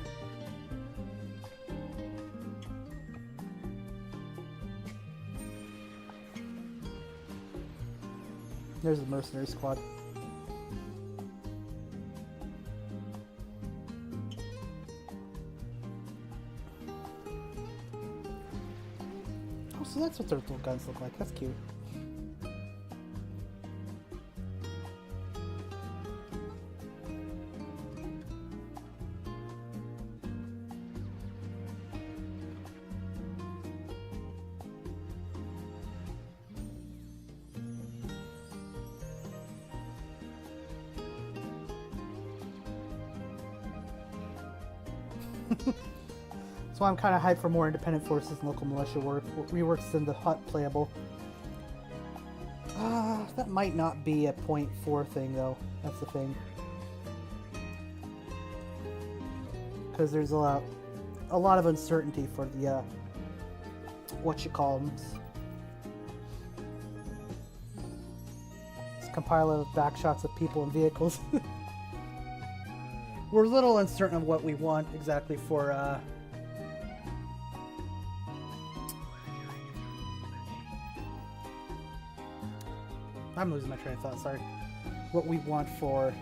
There's the mercenary squad. Oh, so that's what their little guns look like. That's cute. So I'm kind of hyped for more independent forces and local militia work, reworks in the hut playable. That might not be a .4 thing though. That's the thing. Because there's a lot of uncertainty for the whatchamacallits. This compile of backshots of people and vehicles. We're a little uncertain of what we want exactly for I'm losing my train of thought, sorry. What we want for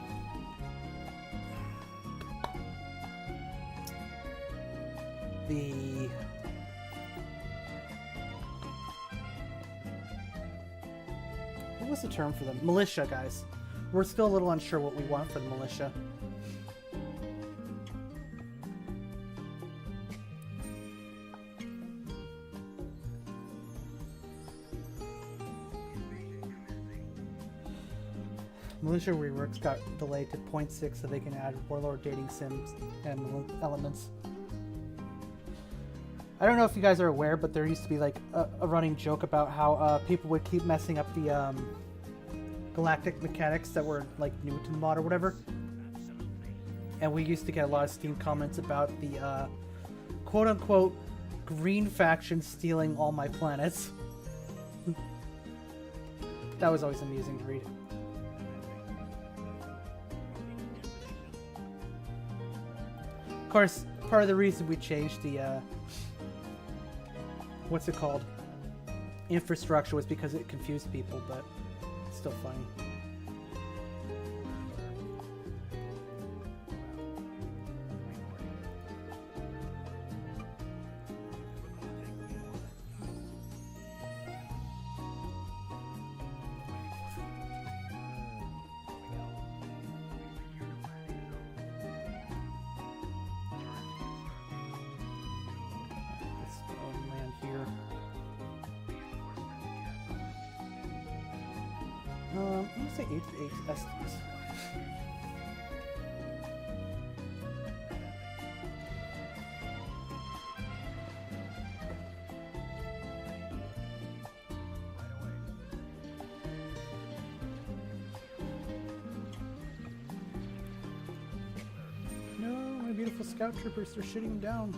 the what was the term for them? Militia, guys. We're still a little unsure what we want for the militia. Militia reworks got delayed to 0.6 so they can add warlord dating sims and elements. I don't know if you guys are aware, but there used to be like a running joke about how people would keep messing up the galactic mechanics that were like new to the mod or whatever. And we used to get a lot of Steam comments about the quote-unquote green faction stealing all my planets. That was always amusing to read. Of course, part of the reason we changed the what's it called? Infrastructure was because it confused people, but it's still funny. I'm gonna say 8 Estes. No, my beautiful scout troopers, they're shooting down.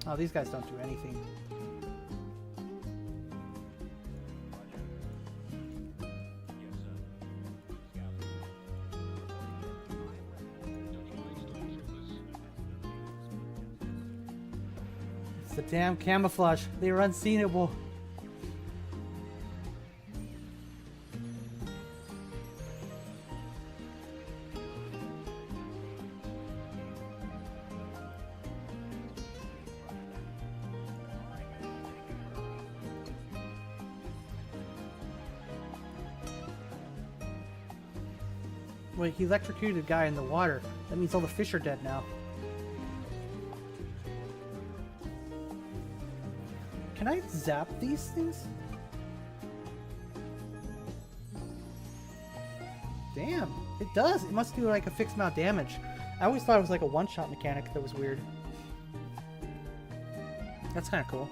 Oh, these guys don't do anything. It's the damn camouflage. They are unseenable. Wait, he electrocuted a guy in the water. That means all the fish are dead now. Can I zap these things? Damn, it does. It must do like a fixed amount of damage. I always thought it was like a one-shot mechanic that was weird. That's kind of cool.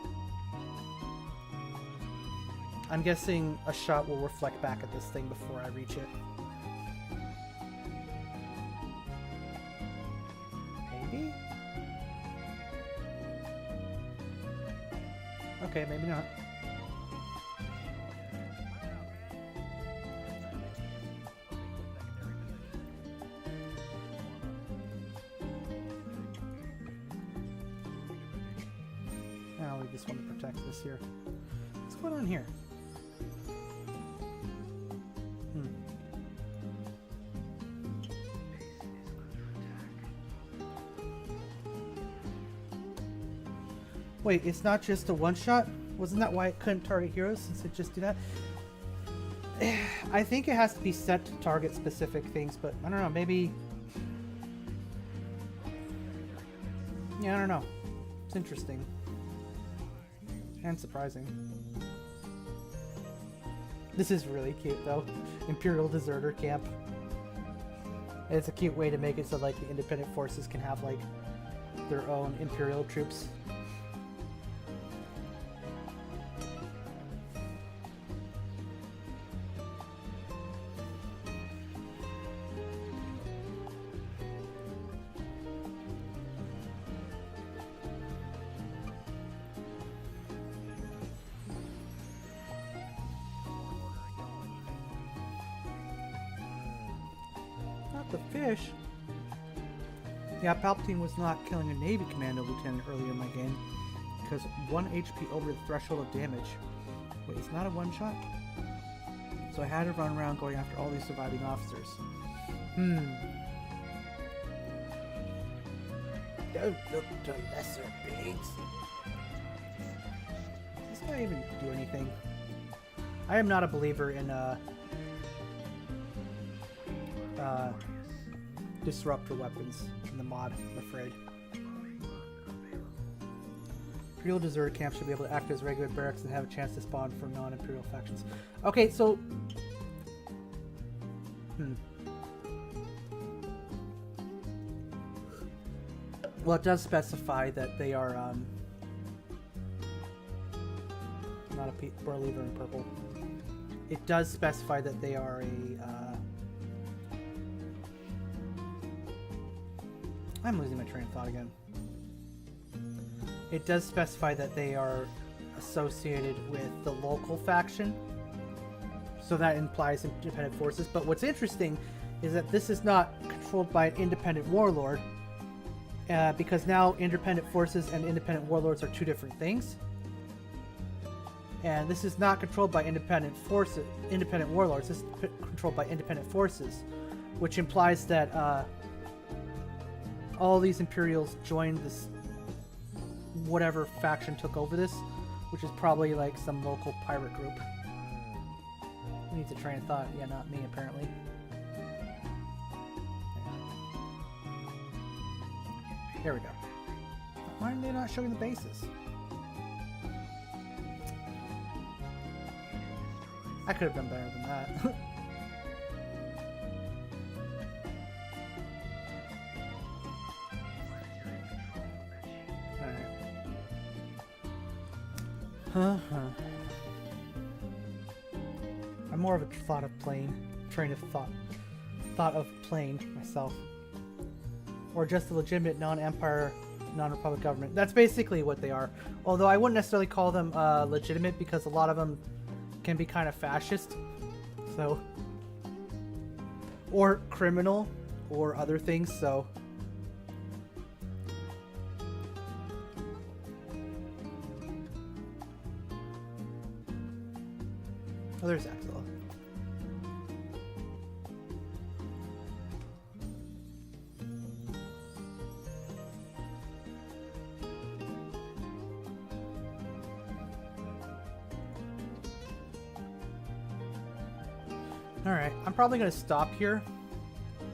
I'm guessing a shot will reflect back at this thing before I reach it. Maybe? Okay, maybe not. I'll leave this one to protect this here. What's going on here? Wait, it's not just a one-shot? Wasn't that why it couldn't target heroes, since it just did that? I think it has to be set to target specific things, but I don't know, maybe... Yeah, I don't know. It's interesting. And surprising. This is really cute though. Imperial Deserter Camp. And it's a cute way to make it so like the independent forces can have like their own Imperial troops. The fish. Yeah, Palpatine was not killing a Navy Commando Lieutenant earlier in my game because 1 HP over the threshold of damage. Wait, it's not a one shot? So I had to run around going after all these surviving officers. Don't look to lesser pigs. Does this guy even do anything? I am not a believer in disruptor weapons in the mod, I'm afraid. Imperial Deserter Camp should be able to act as regular barracks and have a chance to spawn from non-Imperial factions. Okay, so... Well, it does specify that they are, not a believer in purple. It does specify that they are a, I'm losing my train of thought again. It does specify that they are associated with the local faction. So that implies independent forces. But what's interesting is that this is not controlled by an independent warlord. Because now independent forces and independent warlords are two different things. And this is not controlled by independent forces, independent warlords. This is controlled by independent forces. Which implies that, all these Imperials joined this whatever faction took over this, which is probably like some local pirate group. Who needs a train of thought? Yeah, not me apparently. There we go. Why are they not showing the bases? I could have done better than that. I'm more of a train of thought of playing myself. Or just a legitimate non-empire, non-republic government. That's basically what they are. Although I wouldn't necessarily call them legitimate because a lot of them can be kind of fascist. So, or criminal, or other things, so. Oh, there's Axel. Alright, I'm probably going to stop here.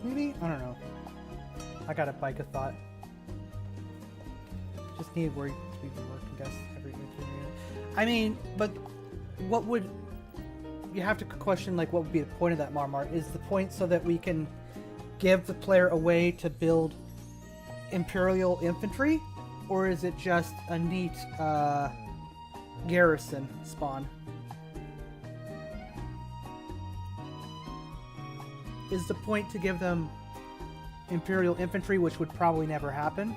Maybe? I don't know. I got a bike of thought. Just need word to be work, I guess. I mean, but what would... You have to question, like, what would be the point of that Marmart? Is the point so that we can give the player a way to build Imperial infantry? Or is it just a neat garrison spawn? Is the point to give them Imperial infantry, which would probably never happen?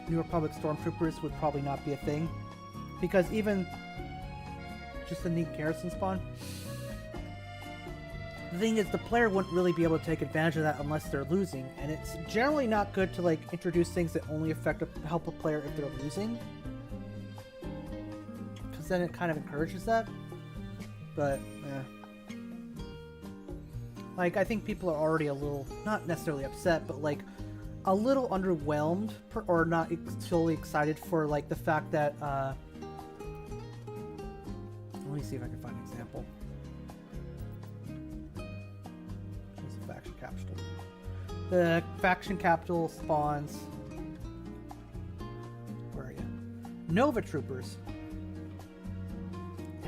New Republic stormtroopers would probably not be a thing. Because even just a neat garrison spawn. The thing is, the player wouldn't really be able to take advantage of that unless they're losing, and it's generally not good to like introduce things that only help a player if they're losing, because then it kind of encourages that. But like, I think people are already a little, not necessarily upset, but like a little underwhelmed or not totally excited for like the fact that let me see if I can find an example. What's the faction capital? The faction capital spawns... Where are you? Nova Troopers.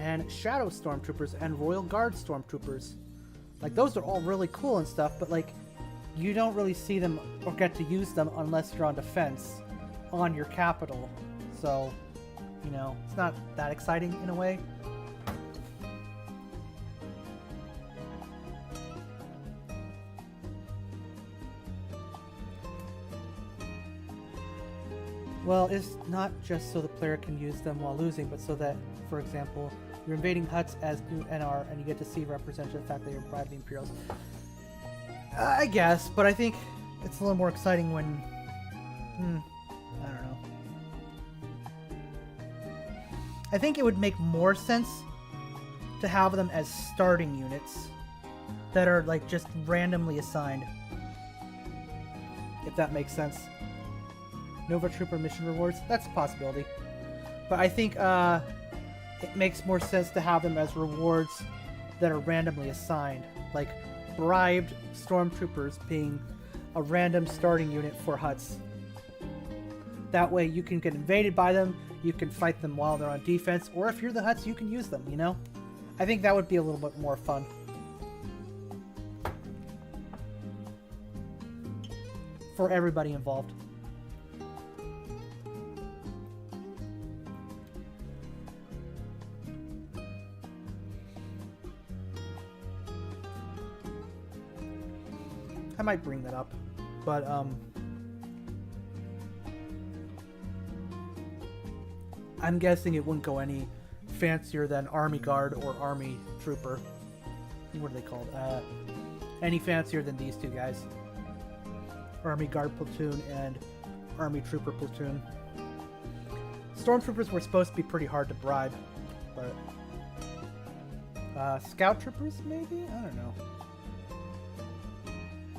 and Shadow Stormtroopers and Royal Guard Stormtroopers. Like, those are all really cool and stuff, but like, you don't really see them or get to use them unless you're on defense on your capital. So, you know, it's not that exciting in a way. Well, it's not just so the player can use them while losing, but so that, for example, you're invading huts as new NR and you get to see represented the fact that you're bribing the Imperials. I guess, but I think it's a little more exciting when... I don't know. I think it would make more sense to have them as starting units that are, like, just randomly assigned. If that makes sense. Nova Trooper mission rewards, that's a possibility. But I think it makes more sense to have them as rewards that are randomly assigned. Like, bribed stormtroopers being a random starting unit for huts. That way you can get invaded by them, you can fight them while they're on defense, or if you're the huts, you can use them, you know? I think that would be a little bit more fun. For everybody involved. I might bring that up, but I'm guessing it wouldn't go any fancier than Army Guard or Army Trooper. What are they called? Any fancier than these two guys. Army Guard Platoon and Army Trooper Platoon. Stormtroopers were supposed to be pretty hard to bribe, but Scout Troopers maybe? I don't know.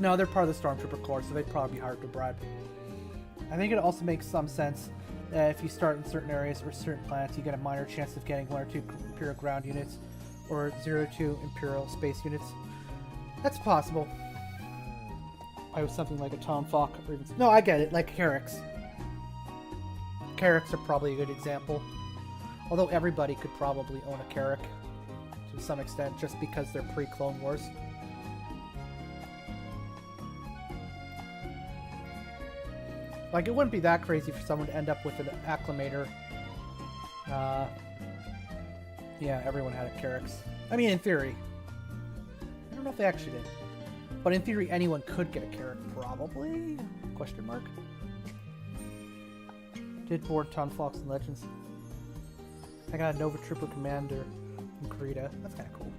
No, they're part of the Stormtrooper Corps, so they'd probably be hard to bribe. I think it also makes some sense that if you start in certain areas or certain planets, you get a minor chance of getting 1 or 2 Imperial ground units or 0 to 2 Imperial space units. That's possible. I was something like a Tom Falk or even... No, I get it, like Carracks. Carracks are probably a good example. Although everybody could probably own a Carrack to some extent, just because they're pre-Clone Wars. Like, it wouldn't be that crazy for someone to end up with an Acclamator. Yeah, everyone had a Carracks. I mean, in theory. I don't know if they actually did. But in theory, anyone could get a Carrack, probably? Question mark. Did board Tom Fox and Legends. I got a Nova Trooper Commander from Krita. That's kind of cool.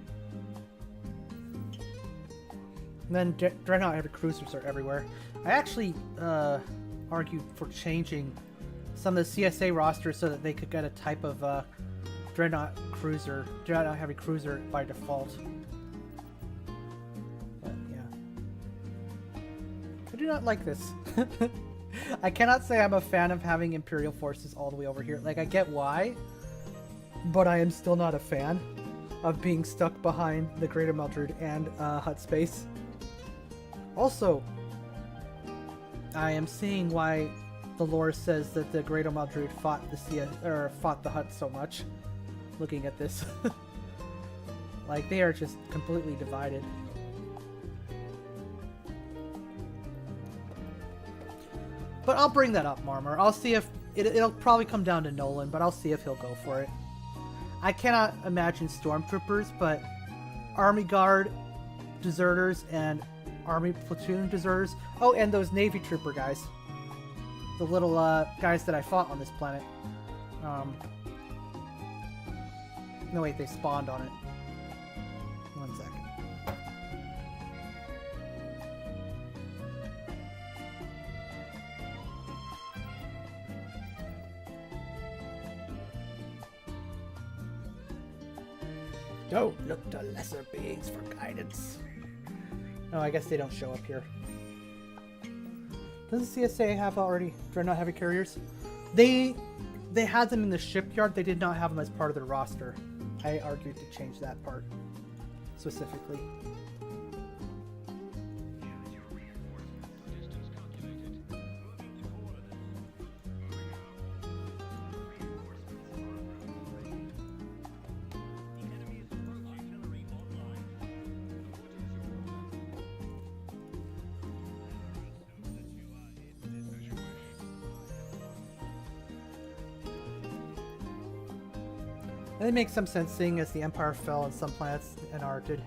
And then Dreadnought Heavy Cruisers are everywhere. I actually, argued for changing some of the CSA rosters so that they could get a type of Dreadnought Heavy Cruiser by default. But yeah, I do not like this. I cannot say I'm a fan of having Imperial forces all the way over here. Like, I get why, but I am still not a fan of being stuck behind the Greater Maldrude and Hut space. Also, I am seeing why the lore says that the Greater Maldrude fought the Hutt so much. Looking at this, like, they are just completely divided. But I'll bring that up, Marmor. I'll see if it'll probably come down to Nolan, but I'll see if he'll go for it. I cannot imagine Stormtroopers, but Army Guard deserters and Army Platoon deserters. Oh, and those Navy Trooper guys. The little guys that I fought on this planet. No, wait, they spawned on it. 1 second. Don't look to lesser beings for guidance. No, I guess they don't show up here. Doesn't CSA have already Dreadnought Heavy Carriers? They had them in the shipyard. They did not have them as part of their roster. I argued to change that part specifically. And it makes some sense, seeing as the Empire fell and some planets and our did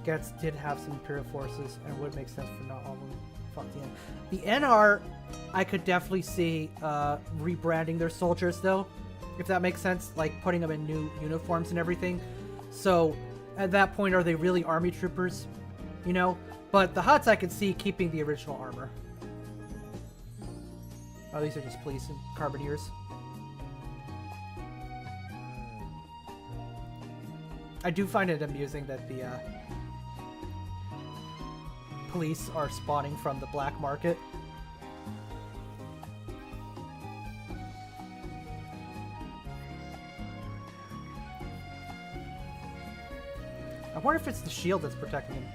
have some Imperial forces, and it would make sense for not all of them fought at the end. The NR, I could definitely see rebranding their soldiers, though, if that makes sense, like putting them in new uniforms and everything. So at that point, are they really army troopers? You know? But the Hutts, I could see keeping the original armor. Oh, these are just police and carbineers. I do find it amusing that the police are spawning from the black market. I wonder if it's the shield that's protecting him.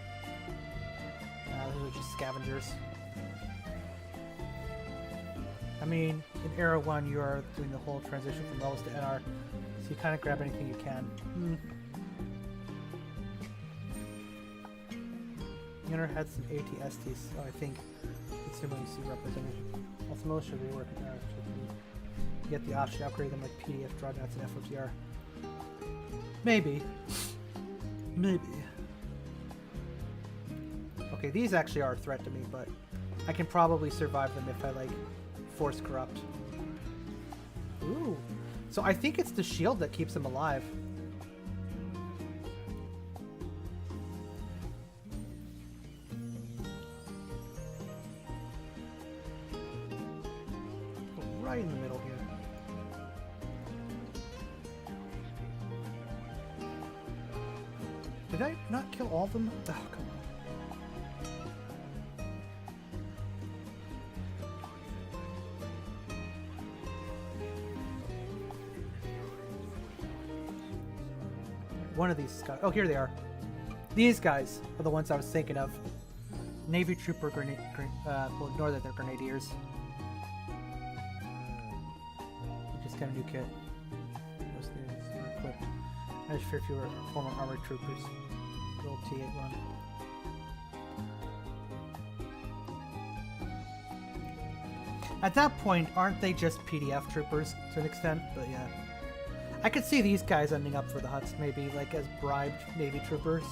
Those are just scavengers. I mean, in Era 1, you are doing the whole transition from levels to NR, so you kind of grab anything you can. NR had some ATSTs, so I think it's similar you see represented. Also, most should rework in NR to get the option to upgrade them like PDF, Drawdowns, and FOTR. Maybe. Maybe. Okay, these actually are a threat to me, but I can probably survive them if I, like, force corrupt. Ooh. So I think it's the shield that keeps them alive. Right in the middle here. Did I not kill all of them? Oh, come on. One of these guys. Oh, here they are. These guys are the ones I was thinking of. Navy Trooper well, ignore that they're Grenadiers. You just got a new kit. Most things are equipped. I just fear if you were former armored troopers. Roll T8 run. At that point, aren't they just PDF troopers to an extent? But yeah. I could see these guys ending up for the Hutts, maybe, like, as bribed Navy troopers.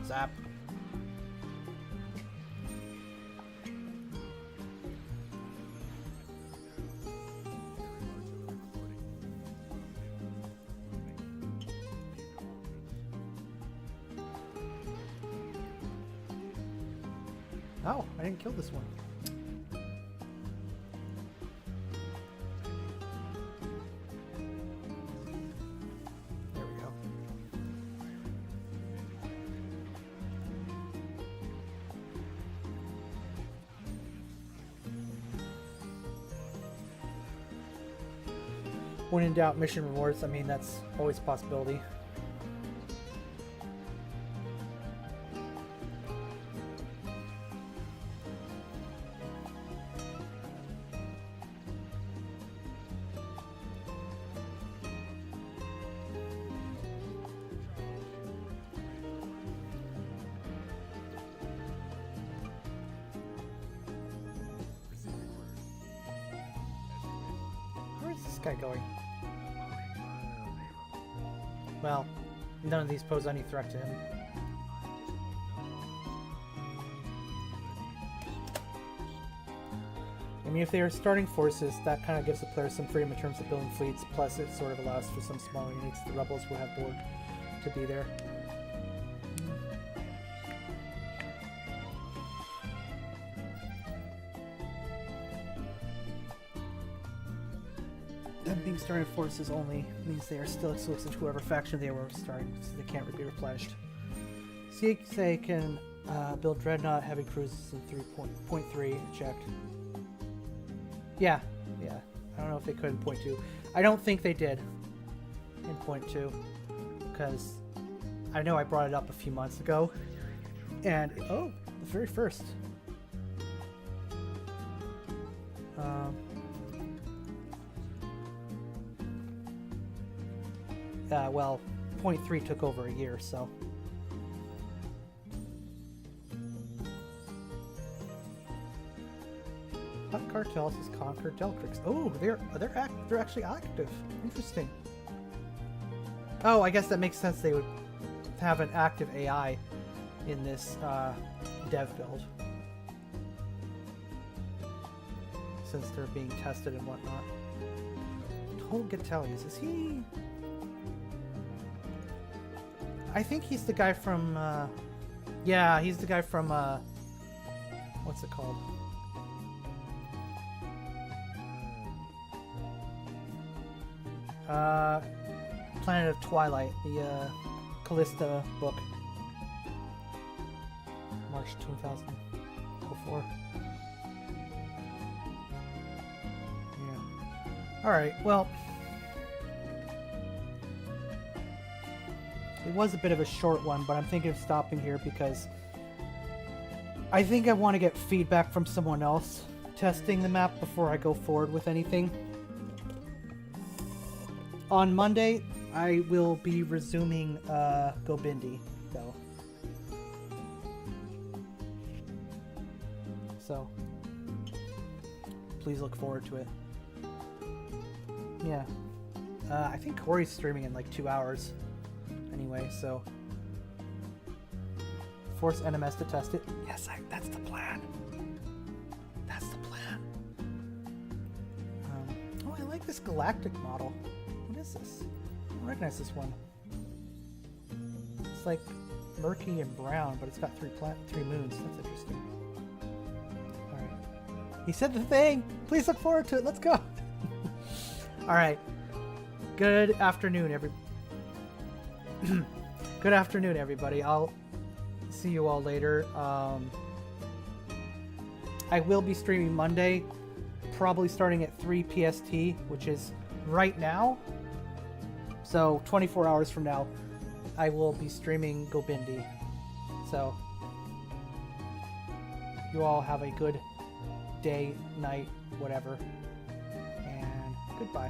Zap. Oh, I didn't kill this one. There we go. When in doubt, mission rewards, I mean, that's always a possibility. Where's this guy going? Well, none of these pose any threat to him. I mean, if they are starting forces, that kind of gives the player some freedom in terms of building fleets, plus it sort of allows for some smaller units the rebels will have board to be there. Them being starting forces only means they are still exclusive to whoever faction they were starting, so they can't be replenished. CXA can build Dreadnought heavy cruisers in 3.3 checked. Yeah. I don't know if they could in point 2. I don't think they did in point 2, because I know I brought it up a few months ago, and oh, the very first. Well, point 3 took over a year, so. What cartels has conquered Delcrix? Oh, they're actually active. Interesting. Oh, I guess that makes sense. They would have an active AI in this dev build, since they're being tested and whatnot. Tol Gatelius, is he? I think he's the guy from. Yeah, he's the guy from. What's it called? Planet of Twilight, the Callista book. March 2004. Yeah. Alright, well. It was a bit of a short one, but I'm thinking of stopping here because I think I want to get feedback from someone else testing the map before I go forward with anything. On Monday, I will be resuming Gobindi, though. So, please look forward to it. Yeah. I think Corey's streaming in like 2 hours. Anyway, so force NMS to test it. Yes, that's the plan. That's the plan. Oh, I like this galactic model. What is this? I don't recognize this one. It's like murky and brown, but it's got three moons. That's interesting. All right. He said the thing. Please look forward to it. Let's go. All right. Good afternoon, everybody. Good afternoon, everybody. I'll see you all later. I will be streaming Monday, probably starting at 3 PST, which is right now. So 24 hours from now, I will be streaming Gobindi. So you all have a good day, night, whatever. And goodbye.